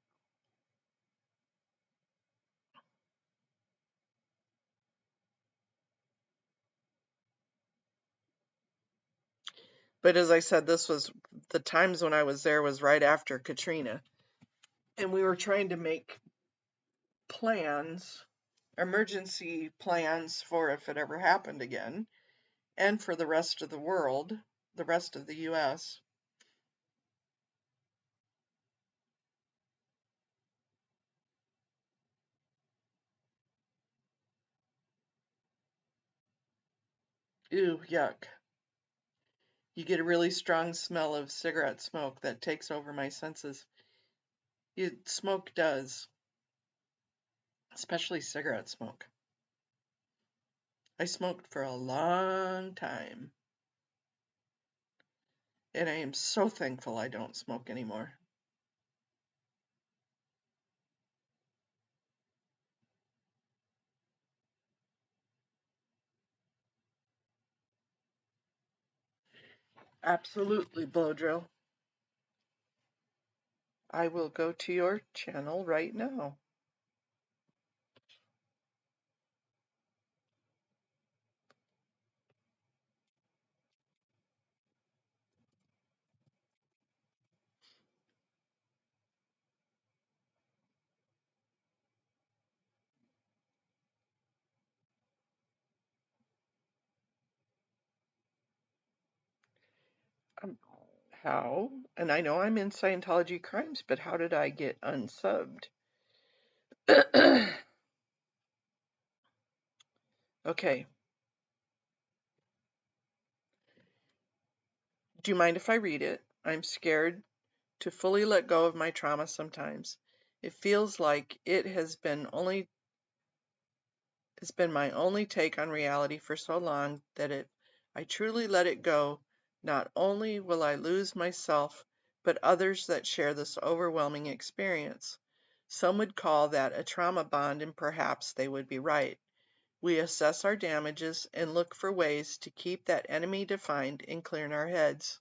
But as I said, this was the times when I was there was right after Katrina. And we were trying to make plans, emergency plans for if it ever happened again, and for the rest of the world, the rest of the US. Ew, yuck. You get a really strong smell of cigarette smoke that takes over my senses. Smoke does, especially cigarette smoke. I smoked for a long time, and I am so thankful I don't smoke anymore. Absolutely, Blowdrill. I will go to your channel right now. Um, how? And I know I'm in Scientology Crimes, but how did I get unsubbed? Okay. Do you mind if I read it? I'm scared to fully let go of my trauma sometimes. It feels like it's been my only take on reality for so long that I truly let it go. Not only will I lose myself, but others that share this overwhelming experience. Some would call that a trauma bond, and perhaps they would be right. We assess our damages and look for ways to keep that enemy defined and clear in our heads,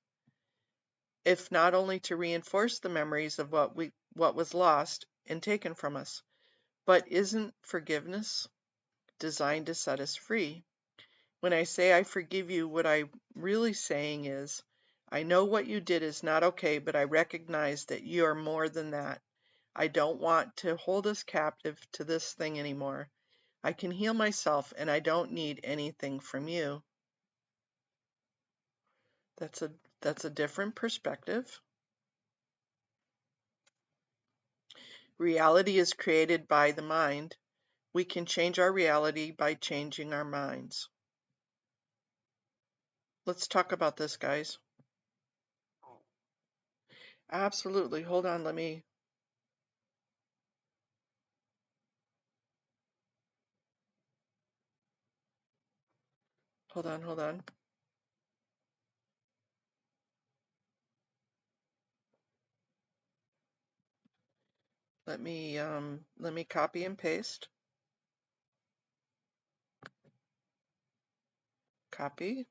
if not only to reinforce the memories of what was lost and taken from us. But isn't forgiveness designed to set us free? When I say I forgive you, what I'm really saying is, I know what you did is not okay, but I recognize that you are more than that. I don't want to hold us captive to this thing anymore. I can heal myself and I don't need anything from you. That's a different perspective. Reality is created by the mind. We can change our reality by changing our minds. Let's talk about this, guys. Absolutely. Hold on, hold on. Let me copy and paste. Copy.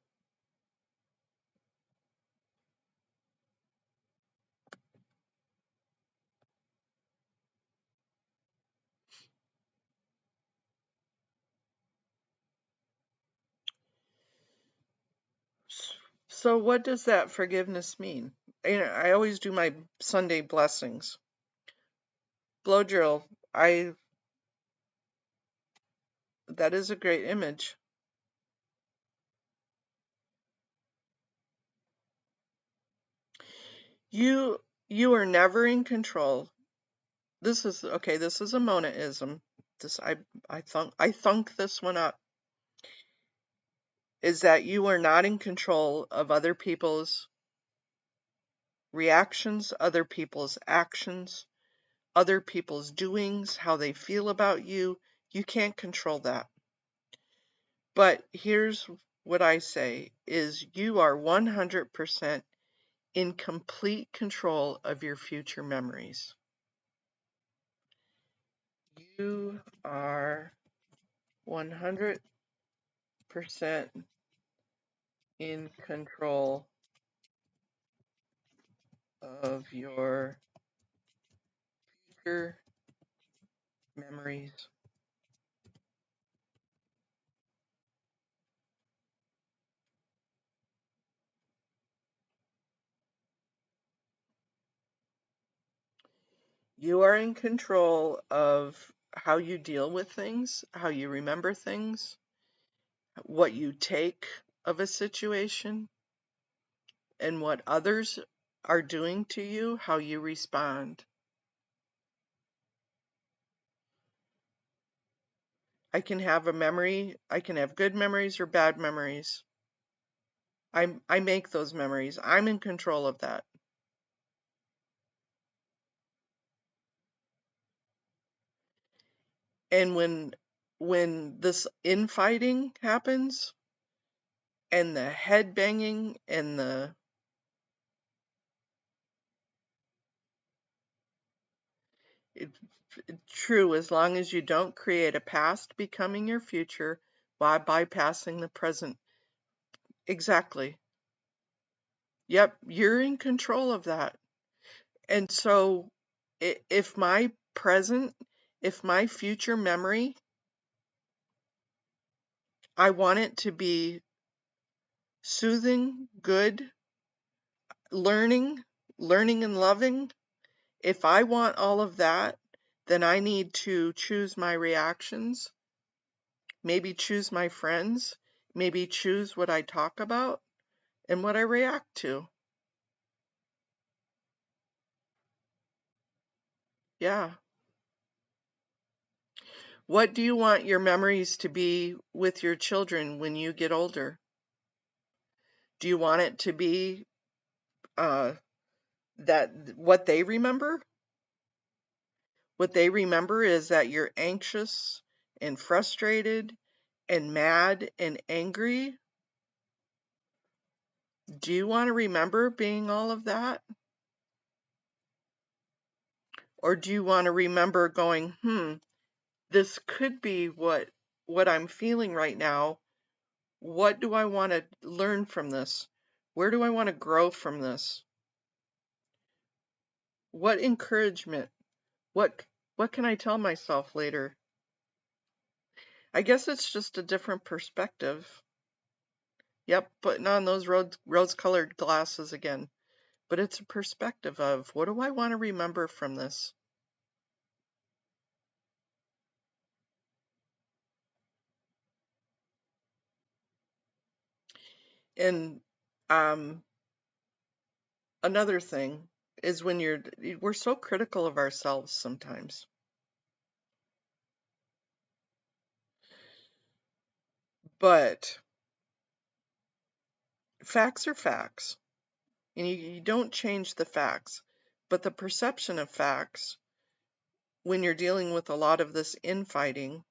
So what does that forgiveness mean? I always do my Sunday blessings. Blow drill. That is a great image. You are never in control. This is okay, this is a monaism. I thunk this one up. Is that you are not in control of other people's reactions, other people's actions, other people's doings, how they feel about you. You can't control that. But here's what I say is you are 100% in complete control of your future memories. You are 100% in control of your future memories. You are in control of how you deal with things, how you remember things, what you take of a situation, and what others are doing to you, how you respond. I can have a memory, I can have good memories or bad memories. I make those memories. I'm in control of that. And when this infighting happens and the head banging and it's true, as long as you don't create a past becoming your future by bypassing the present. Exactly. Yep, you're in control of that. And so if my future memory, I want it to be soothing, good, learning and loving. If I want all of that, then I need to choose my reactions, maybe choose my friends, maybe choose what I talk about and what I react to. Yeah. What do you want your memories to be with your children when you get older? Do you want it to be that what they remember? What they remember is that you're anxious and frustrated and mad and angry Do you want to remember being all of that? Or do you want to remember going, this could be what I'm feeling right now. What do I want to learn from this? Where do I want to grow from this? What encouragement? What can I tell myself later? I guess it's just a different perspective. Yep, putting on those rose-colored glasses again. But it's a perspective of, what do I want to remember from this? And another thing is when we're so critical of ourselves sometimes. But facts are facts. And you don't change the facts. But the perception of facts, when you're dealing with a lot of this infighting,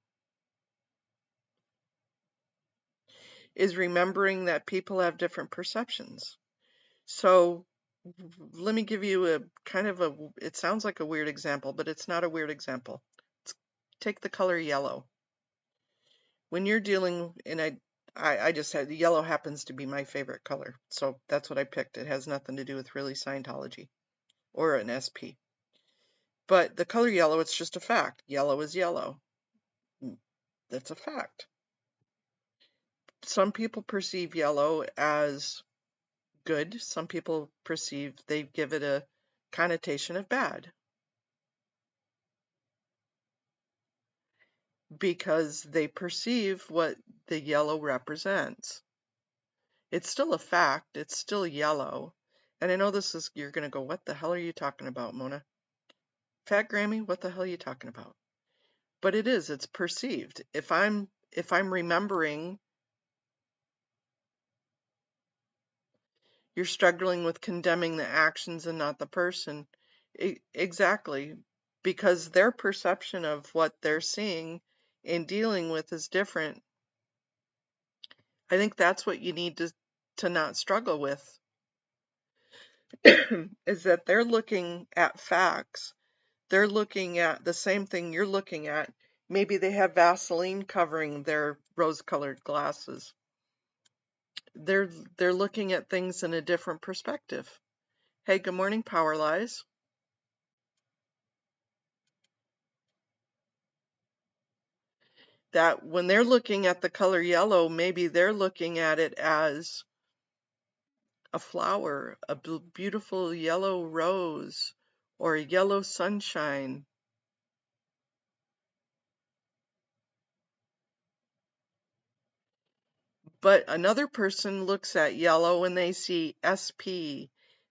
is remembering that people have different perceptions. So let me give you a kind of it sounds like a weird example, but it's not a weird example. Take the color yellow. When you're dealing, and I just had, yellow happens to be my favorite color, so that's what I picked. It has nothing to do with really Scientology or an SP. But the color yellow, it's just a fact. Yellow is yellow. That's a fact. Some people perceive yellow as good. Some people they give it a connotation of bad, because they perceive what the yellow represents. It's still a fact. It's still yellow. And I know you're going to go, what the hell are you talking about, Mona? Fat Grammy, what the hell are you talking about? But it's perceived. If I'm remembering, you're struggling with condemning the actions and not the person. Exactly. Because their perception of what they're seeing and dealing with is different. I think that's what you need to not struggle with. Is that they're looking at facts. They're looking at the same thing you're looking at. Maybe they have Vaseline covering their rose-colored glasses. They're looking at things in a different perspective. Hey, good morning, Power Lies. That when they're looking at the color yellow, maybe they're looking at it as a flower, a beautiful yellow rose, or a yellow sunshine. But another person looks at yellow and they see SP,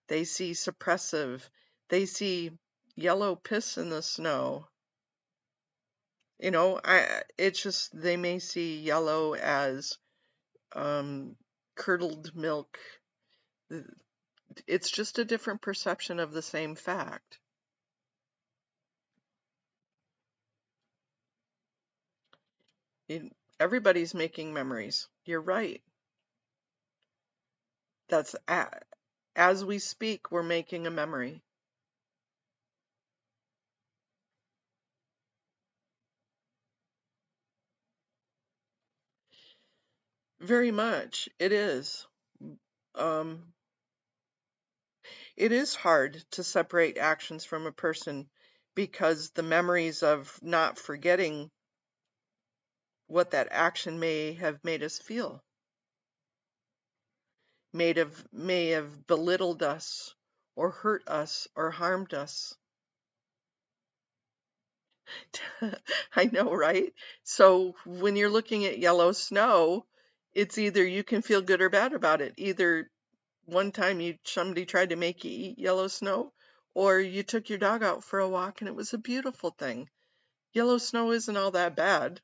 they see suppressive, they see yellow piss in the snow. You know, it's just, they may see yellow as curdled milk. It's just a different perception of the same fact. Everybody's making memories. You're right. That's as we speak, we're making a memory. Very much. It is. It is hard to separate actions from a person, because the memories of not forgetting what that action may have made us feel, may have belittled us or hurt us or harmed us. I know, right? So when you're looking at yellow snow, it's either you can feel good or bad about it. Either one time somebody tried to make you eat yellow snow, or you took your dog out for a walk and it was a beautiful thing. Yellow snow isn't all that bad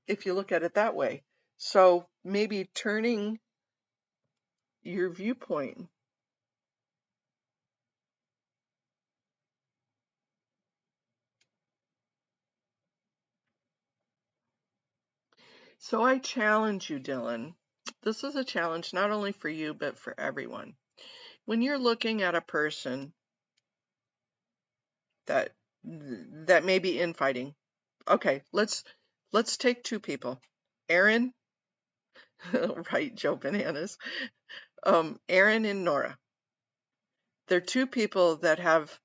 if you look at it that way. So maybe turning your viewpoint. So I challenge you, Dylan, this is a challenge not only for you, but for everyone. When you're looking at a person that may be infighting, okay, let's take two people. Aaron, right, Joe Bananas. Aaron and Nora. They're two people that have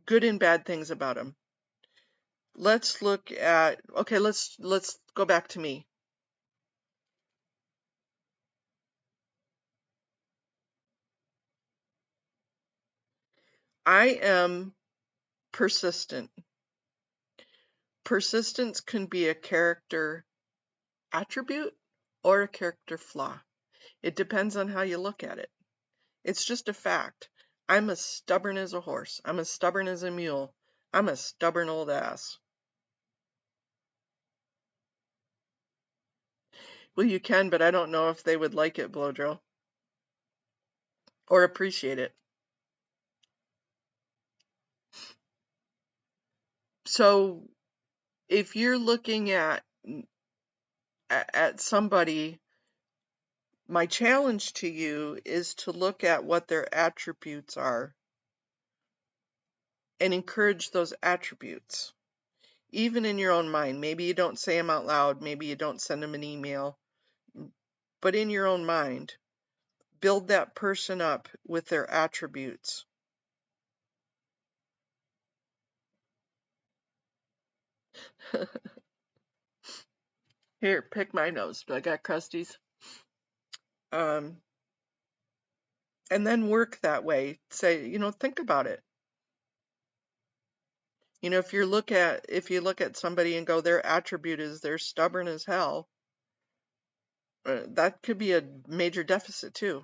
good and bad things about them. Let's look at, okay, let's go back to me. I am persistent. Persistence can be a character attribute or a character flaw. It depends on how you look at it. It's just a fact. I'm as stubborn as a horse. I'm as stubborn as a mule. I'm a stubborn old ass. Well, you can, but I don't know if they would like it, Blowdrill, or appreciate it. So if you're looking at somebody, my challenge to you is to look at what their attributes are and encourage those attributes, even in your own mind. Maybe you don't say them out loud, maybe you don't send them an email, but in your own mind, build that person up with their attributes. Here, pick my nose. I got crusties. And then work that way. Say, think about it. If you look at somebody and go, their attribute is they're stubborn as hell, that could be a major deficit too.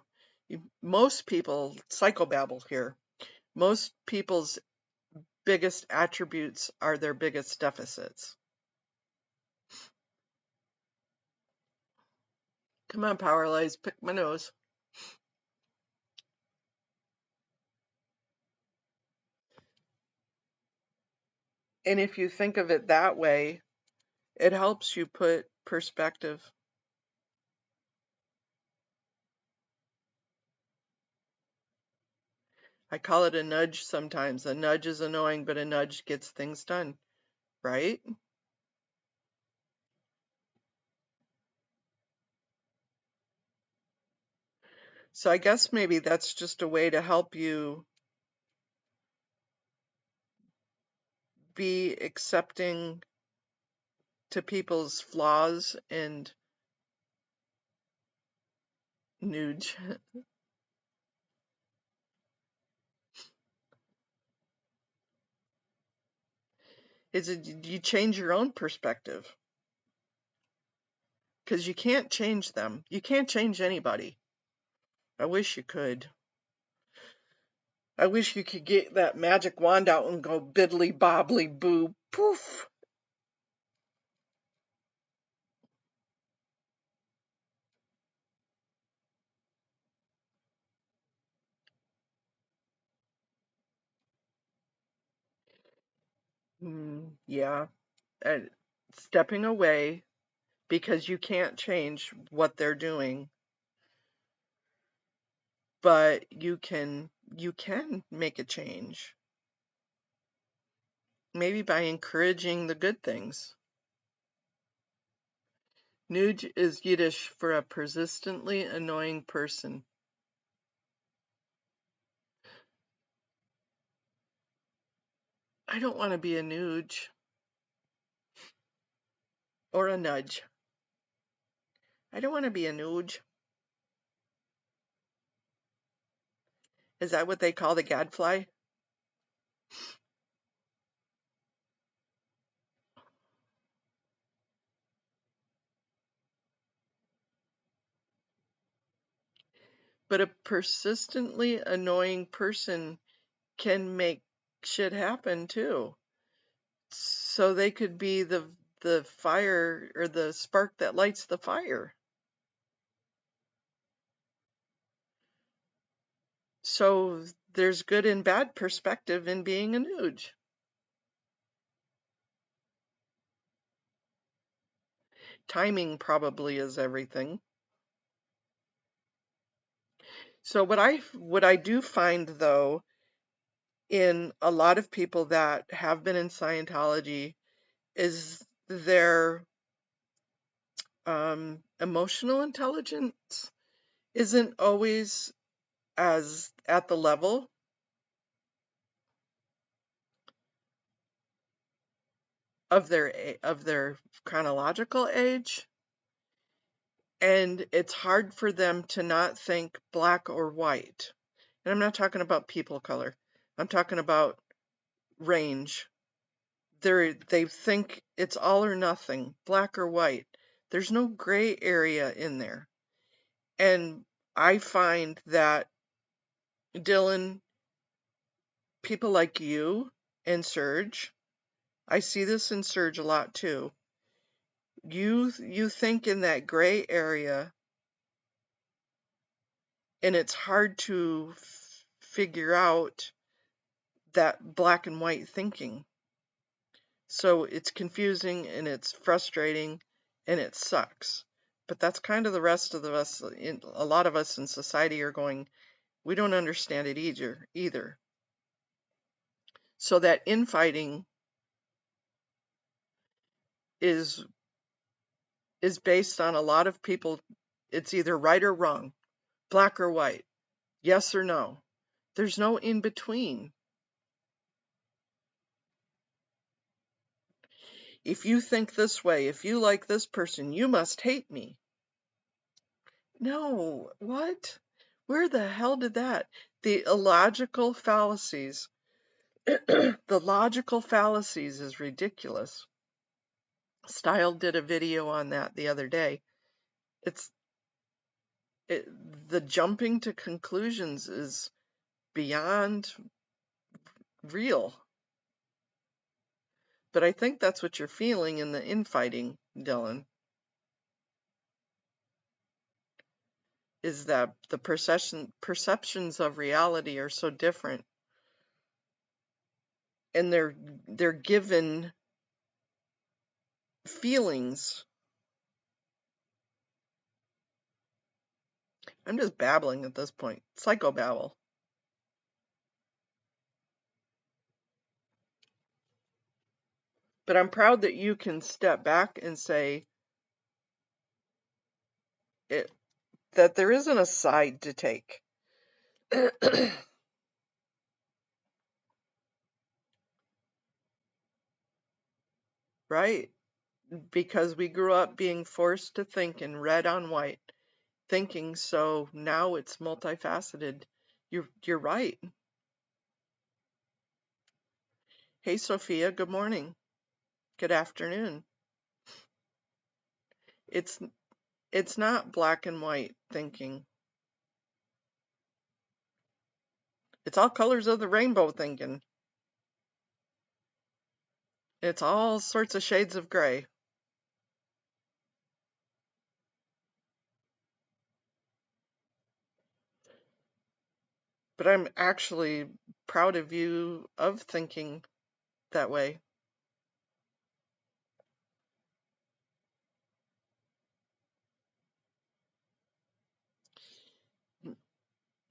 Most people, psychobabble here, most people's biggest attributes are their biggest deficits. Come on, Powerlies, pick my nose. And if you think of it that way, it helps you put perspective. I call it a nudge sometimes. A nudge is annoying, but a nudge gets things done, right? So I guess maybe that's just a way to help you be accepting to people's flaws and nudge. Is it you change your own perspective? Because you can't change them. You can't change anybody. I wish you could. I wish you could get that magic wand out and go biddly bobbly boo poof. Yeah. Stepping away because you can't change what they're doing, but you can make a change. Maybe by encouraging the good things. Nudge is Yiddish for a persistently annoying person. I don't want to be a nudge or a nudge. I don't want to be a nudge. Is that what they call the gadfly? But a persistently annoying person can make shit happen too. So they could be the fire or the spark that lights the fire. So there's good and bad perspective in being a nudge. Timing probably is everything. So what I do find, though, in a lot of people that have been in Scientology is their emotional intelligence isn't always as at the level of their chronological age, and it's hard for them to not think black or white. And I'm not talking about people color. I'm talking about range. They think it's all or nothing, black or white. There's no gray area in there. And I find that, Dylan, people like you and Serge, I see this in Serge a lot too. You think in that gray area, and it's hard to figure out that black and white thinking. So it's confusing and it's frustrating and it sucks. But that's kind of the rest of us, a lot of us in society are going, we don't understand it either. So that infighting is based on a lot of people. It's either right or wrong, black or white, yes or no. There's no in between. If you think this way, if you like this person, you must hate me. No, what? Where the hell did that? The illogical fallacies. The logical fallacies is ridiculous. Style did a video on that the other day. The jumping to conclusions is beyond real. But I think that's what you're feeling in the infighting, Dylan, is that the perceptions of reality are so different, and they're given feelings. I'm just babbling at this point, psychobabble. But I'm proud that you can step back and say that there isn't a side to take. Right? Because we grew up being forced to think in red on white thinking, so now it's multifaceted. You're right. Hey, Sophia, good morning. Good afternoon. It's not black and white thinking. It's all colors of the rainbow thinking. It's all sorts of shades of gray. But I'm actually proud of you of thinking that way.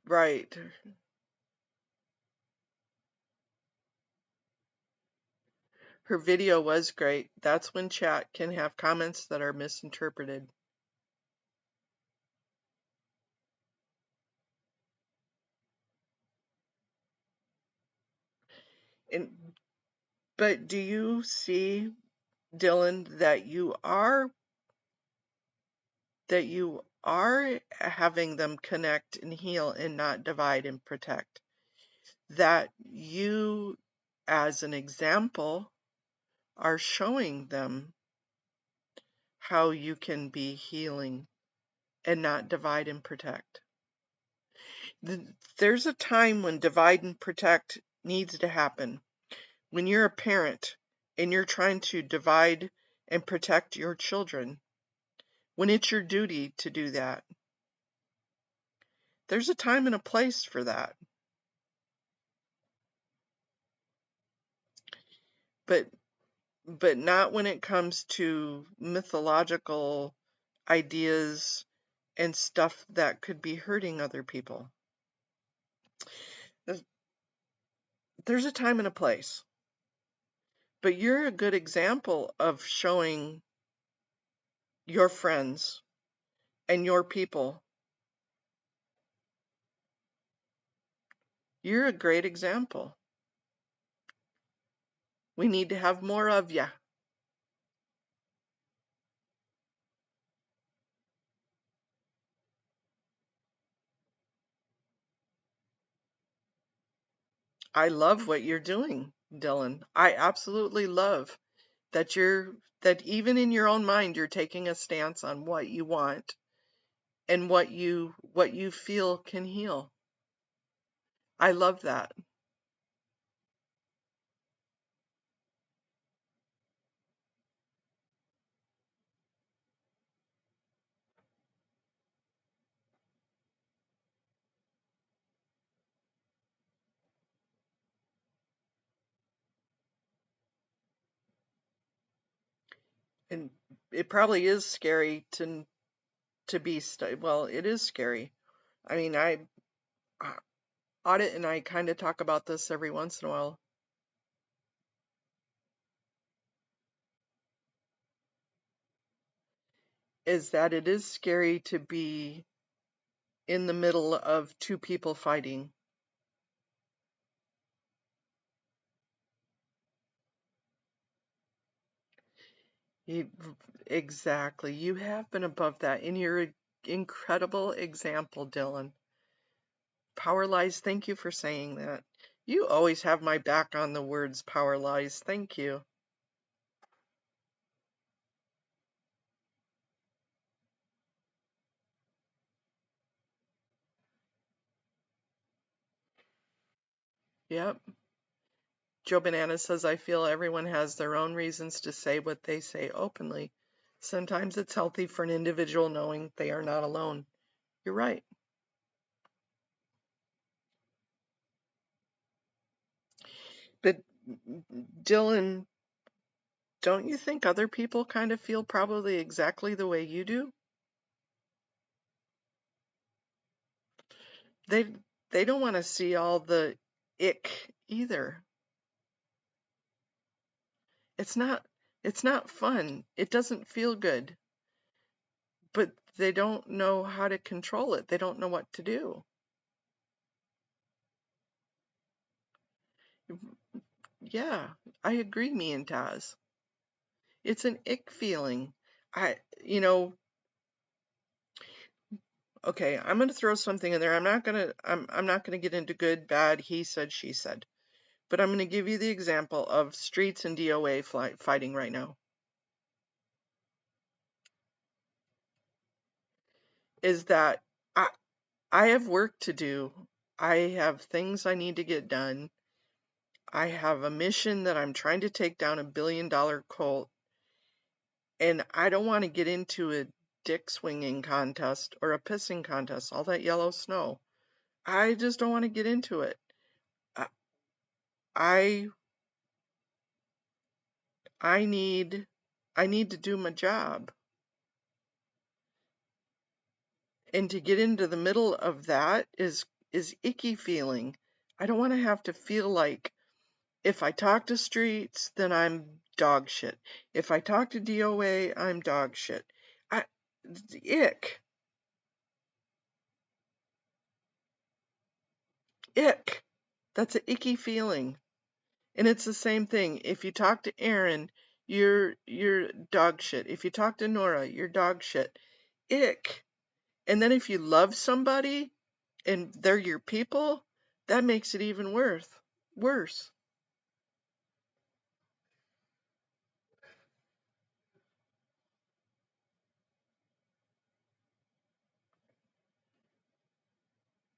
Right. Her video was great. That's when chat can have comments that are misinterpreted. But do you see, Dylan, that you are having them connect and heal and not divide and protect? That you, as an example, are showing them how you can be healing and not divide and protect. There's a time when divide and protect needs to happen. When you're a parent and you're trying to divide and protect your children, when it's your duty to do that, there's a time and a place for that. But not when it comes to mythological ideas and stuff that could be hurting other people. There's a time and a place, but you're a good example of showing your friends and your people. You're a great example. We need to have more of ya. I love what you're doing, Dylan. I absolutely love that that even in your own mind you're taking a stance on what you want and what you feel can heal. I love that. And it probably is scary to be well, it is scary. I mean, Audit and I kind of talk about this every once in a while. Is that it is scary to be in the middle of two people fighting. You, exactly. You have been above that, and you're an incredible example, Dylan. Power lies, thank you for saying that. You always have my back on the words power lies. Thank you. Yep. Joe Banana says, I feel everyone has their own reasons to say what they say openly. Sometimes it's healthy for an individual knowing they are not alone. You're right. But Dylan, don't you think other people kind of feel probably exactly the way you do? They they don't want to see all the ick either. It's not fun. It doesn't feel good. But they don't know how to control it. They don't know what to do. Yeah, I agree, me and Taz. It's an ick feeling. You know, okay, I'm gonna throw something in there. I'm not gonna get into good, bad, he said, she said. But I'm gonna give you the example of streets and DOA fighting right now. Is that I have work to do. I have things I need to get done. I have a mission that I'm trying to take down $1 billion cult. And I don't want to get into a dick swinging contest or a pissing contest, all that yellow snow. I just don't want to get into it. I I need to do my job. And to get into the middle of that is icky feeling. I don't want to have to feel like if I talk to streets, then I'm dog shit. If I talk to DOA, I'm dog shit. Ick. Ick. That's an icky feeling. And it's the same thing. If you talk to Aaron, you're dog shit. If you talk to Nora, you're dog shit. Ick. And then if you love somebody and they're your people, that makes it even worse.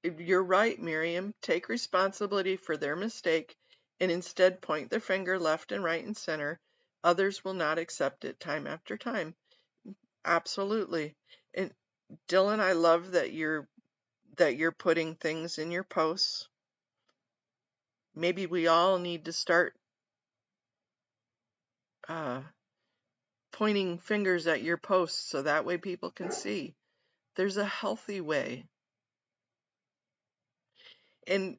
You're right, Miriam. Take responsibility for their mistake and instead point their finger left and right and center. Others will not accept it time after time. Absolutely. And Dylan, I love that you're putting things in your posts. Maybe we all need to start pointing fingers at your posts so that way people can see. There's a healthy way. And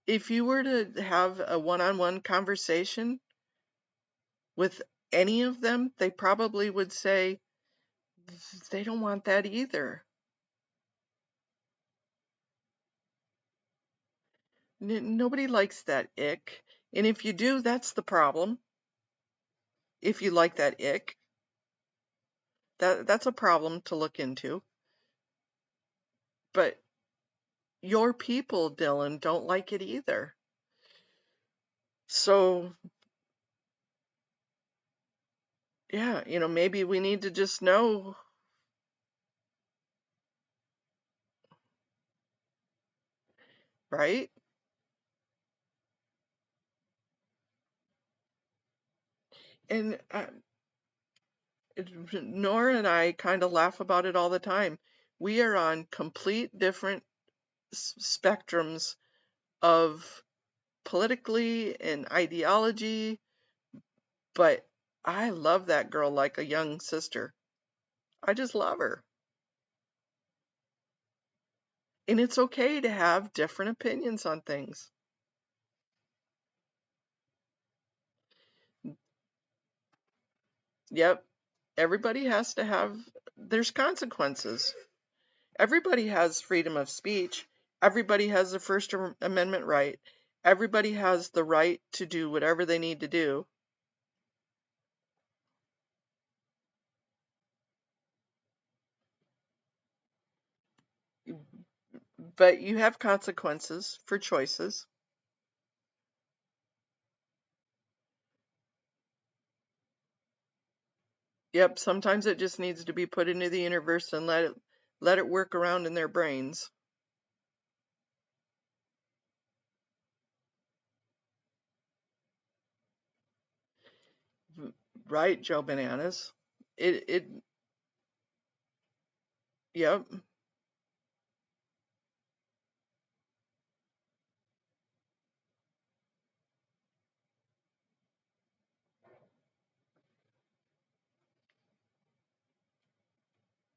if you were to have a one-on-one conversation with any of them, they probably would say they don't want that either. Nobody likes that ick. And if you do, that's the problem. If you like that ick, that's a problem to look into. But your people, Dylan, don't like it either. So, yeah, maybe we need to just know, right? And Nora and I kind of laugh about it all the time. We are on complete different spectrums of politically and ideology, but I love that girl like a young sister. I just love her. And it's okay to have different opinions on things. Yep. Everybody has to have, there's consequences. Everybody has freedom of speech. Everybody has the First Amendment right. Everybody has the right to do whatever they need to do. But you have consequences for choices. Yep, sometimes it just needs to be put into the universe and let it work around in their brains. Right, Joe Bananas. Yep.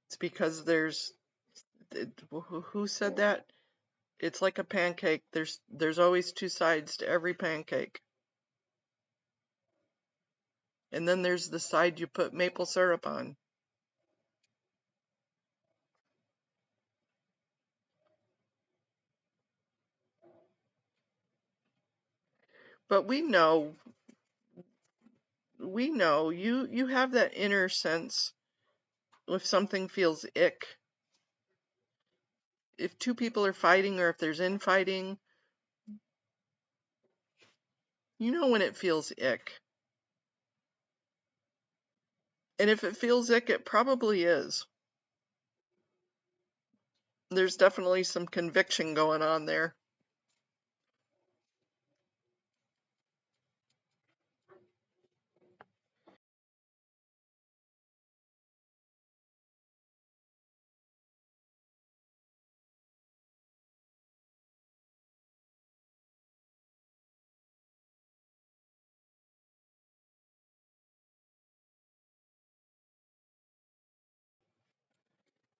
It's because who said that? It's like a pancake. There's always two sides to every pancake. And then there's the side you put maple syrup on. But we know you have that inner sense if something feels ick. If two people are fighting or if there's infighting, you know when it feels ick. And if it feels ick, it probably is. There's definitely some conviction going on there.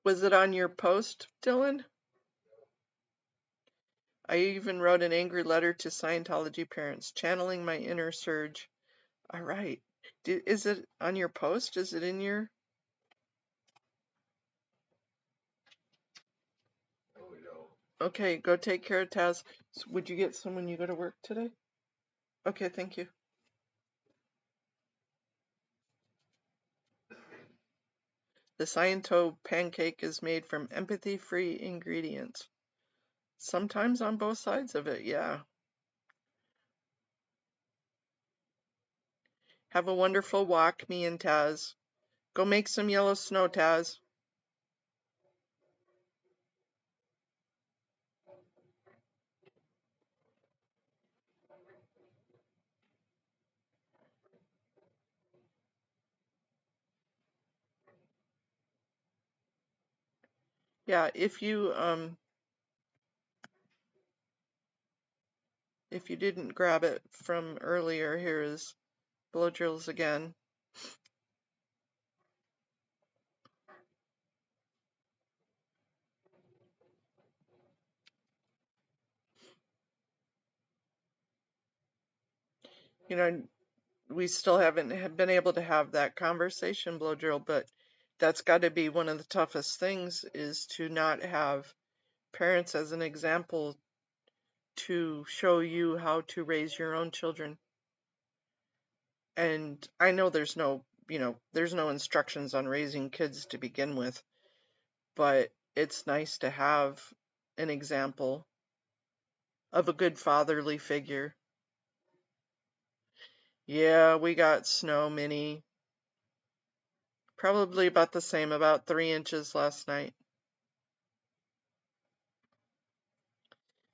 Was it on your post, Dylan? I even wrote an angry letter to Scientology parents, channeling my inner surge. All right. Is it on your post? Is it in your... Okay, go take care of Taz. Would you get some when you go to work today? Okay, thank you. The Sciento pancake is made from empathy-free ingredients. Sometimes on both sides of it, yeah. Have a wonderful walk, me and Taz. Go make some yellow snow, Taz. Yeah, if you didn't grab it from earlier, here is blow drills again. You know, we still haven't been able to have that conversation, Blow Drill, but that's got to be one of the toughest things, is to not have parents as an example to show you how to raise your own children. And I know there's no, there's no instructions on raising kids to begin with, but it's nice to have an example of a good fatherly figure. Yeah, we got snow, Minnie. Probably about the same, about 3 inches last night.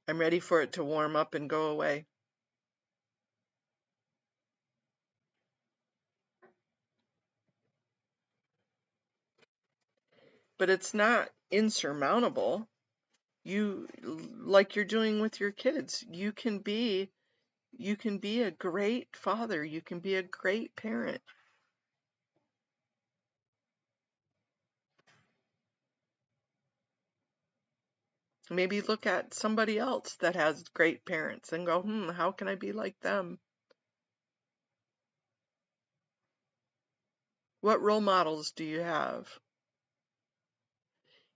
I'm ready for it to warm up and go away. But it's not insurmountable. Like you're doing with your kids, you can be a great father, you can be a great parent. Maybe look at somebody else that has great parents and go, how can I be like them? What role models do you have?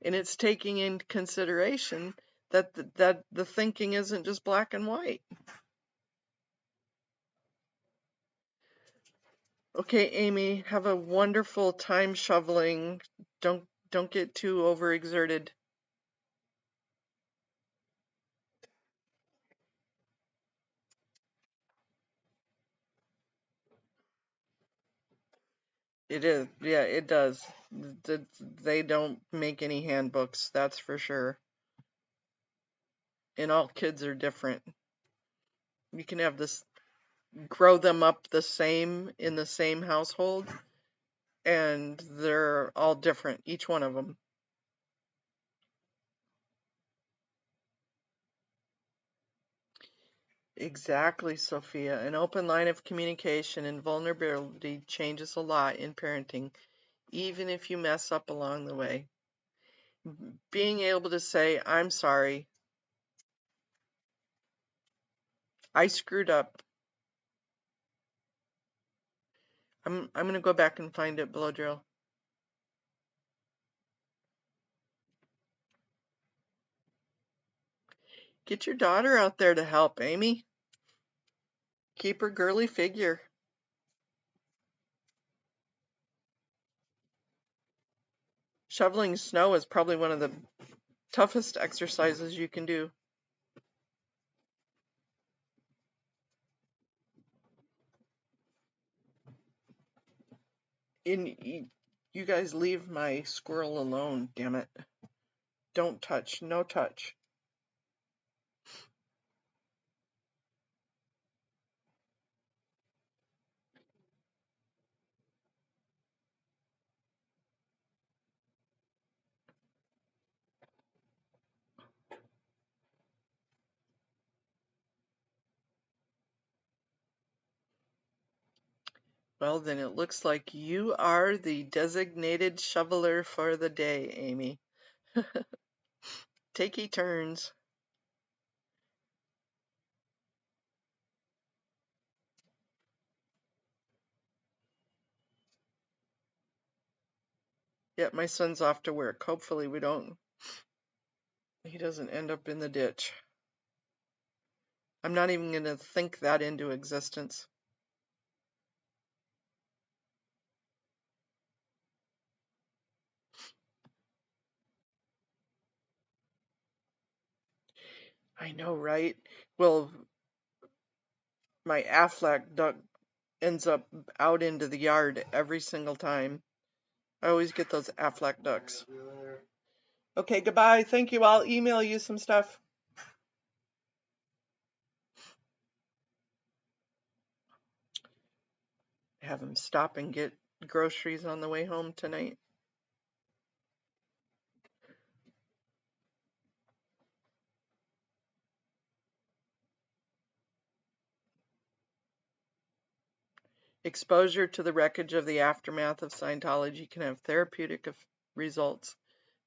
And it's taking into consideration that the thinking isn't just black and white. Okay, Amy, have a wonderful time shoveling. Don't get too overexerted. It is, yeah, it does. They don't make any handbooks, that's for sure. And all kids are different. You can have this, grow them up the same in the same household, and they're all different, each one of them. Exactly, Sophia. An open line of communication and vulnerability changes a lot in parenting, even if you mess up along the way. Being able to say, I'm sorry, I screwed up. I'm gonna go back and find it, Blow Drill. Get your daughter out there to help, Amy. Keep her girly figure. Shoveling snow is probably one of the toughest exercises you can do. You guys leave my squirrel alone, damn it. Don't touch, no touch. Well, then it looks like you are the designated shoveler for the day, Amy. Takey turns. Yep, my son's off to work. Hopefully he doesn't end up in the ditch. I'm not even going to think that into existence. I know, right? Well, my Aflac duck ends up out into the yard every single time. I always get those Aflac ducks. Okay, goodbye. Thank you. I'll email you some stuff. Have him stop and get groceries on the way home tonight. Exposure to the wreckage of the aftermath of Scientology can have therapeutic results,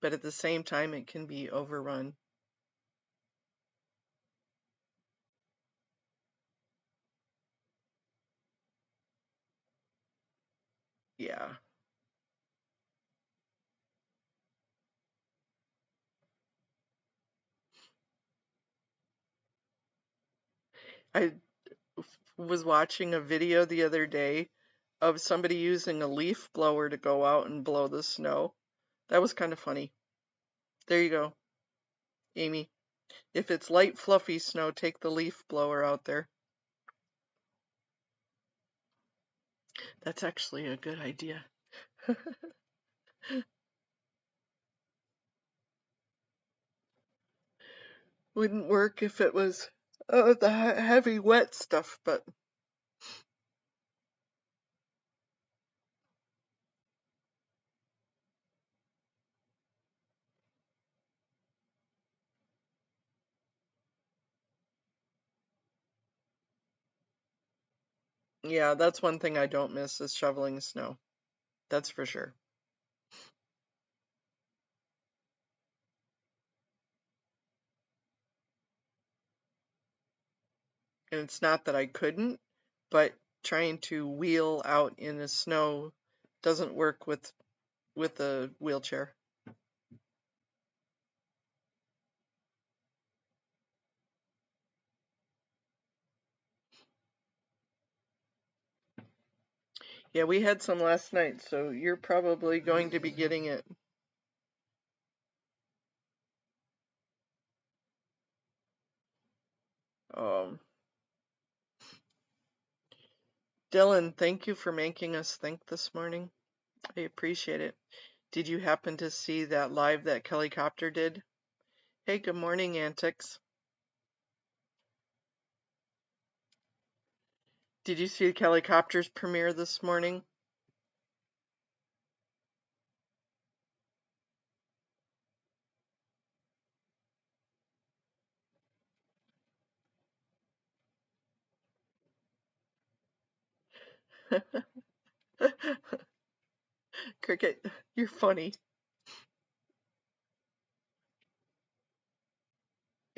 but at the same time it can be overrun. Yeah. I was watching a video the other day of somebody using a leaf blower to go out and blow the snow. That was kind of funny. There you go, Amy. If it's light, fluffy snow, take the leaf blower out there. That's actually a good idea. Wouldn't work if it was the heavy, wet stuff, but yeah, that's one thing I don't miss is shoveling snow. That's for sure. And it's not that I couldn't, but trying to wheel out in the snow doesn't work with a wheelchair. Yeah, we had some last night, so you're probably going to be getting it. Um, Dylan, thank you for making us think this morning. I appreciate it. Did you happen to see that live that Kelly Copter did? Hey, good morning, Antics. Did you see Kelly Copter's premiere this morning? Cricket, you're funny.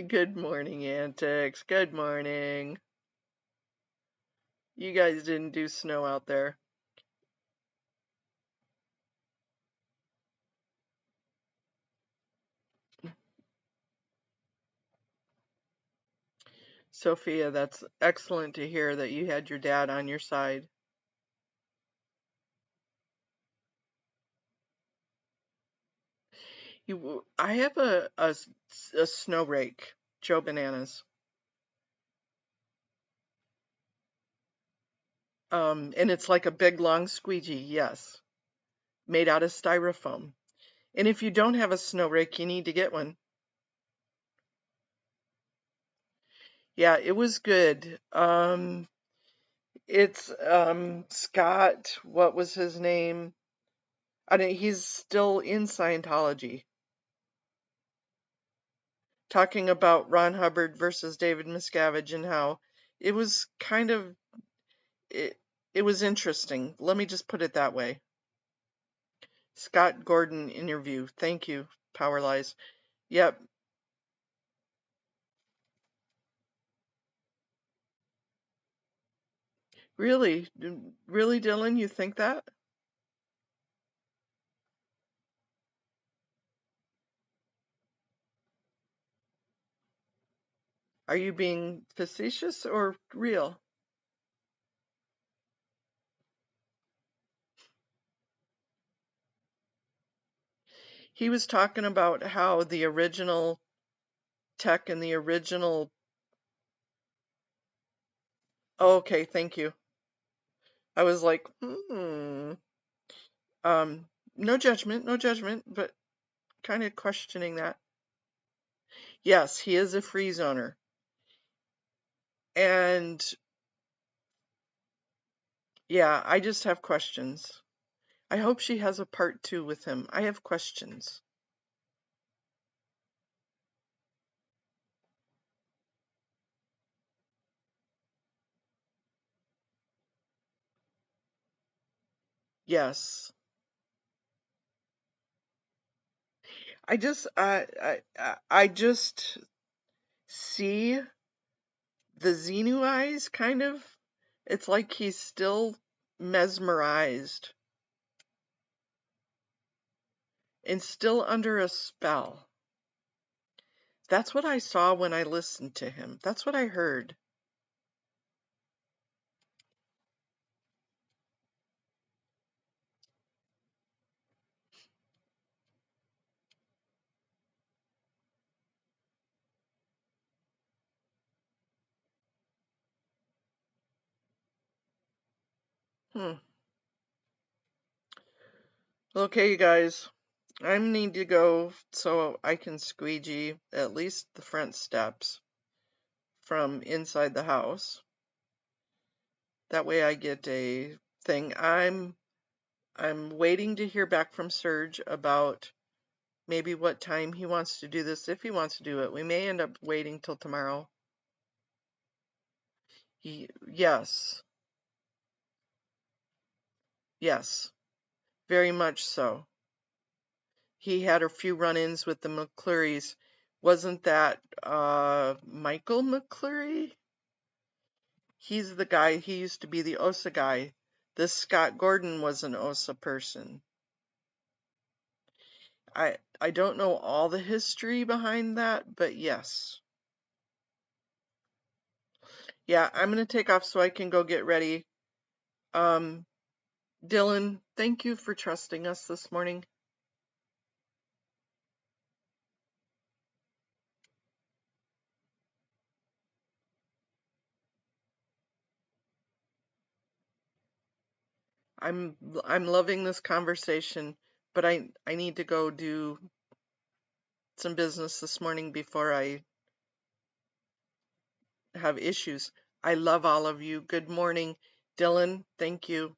Good morning, Antics. Good morning. You guys didn't do snow out there. Sophia, that's excellent to hear that you had your dad on your side. I have a snow rake, Joe Bananas. And it's like a big long squeegee, yes, made out of styrofoam. And if you don't have a snow rake, you need to get one. Yeah, it was good. It's Scott, what was his name? He's still in Scientology. Talking about Ron Hubbard versus David Miscavige and how it was kind of it was interesting. Let me just put it that way. Scott Gordon interview. Thank you, Power Lies. Yep. Really? Really, Dylan, you think that? Are you being facetious or real? He was talking about how the original tech and the original. Oh, okay, thank you. I was like, no judgment, but kind of questioning that. Yes, he is a free zoner. And yeah, I just have questions. I hope she has a part 2 with him. I have questions. Yes. I just see the Xenu eyes kind of. It's like he's still mesmerized and still under a spell. That's what I saw when I listened to him. That's what I heard. Okay, you guys, I need to go so I can squeegee at least the front steps from inside the house. That way I get a thing. I'm waiting to hear back from Serge about maybe what time he wants to do this, if he wants to do it. We may end up waiting till tomorrow. Yes, very much so. He had a few run-ins with the McClurys. Wasn't that Michael McClury? He's the guy, he used to be the OSA guy. This Scott Gordon was an OSA person. I don't know all the history behind that, but yes. Yeah, I'm going to take off so I can go get ready. Dylan, thank you for trusting us this morning. I'm loving this conversation, but I need to go do some business this morning before I have issues. I love all of you. Good morning. Dylan, thank you.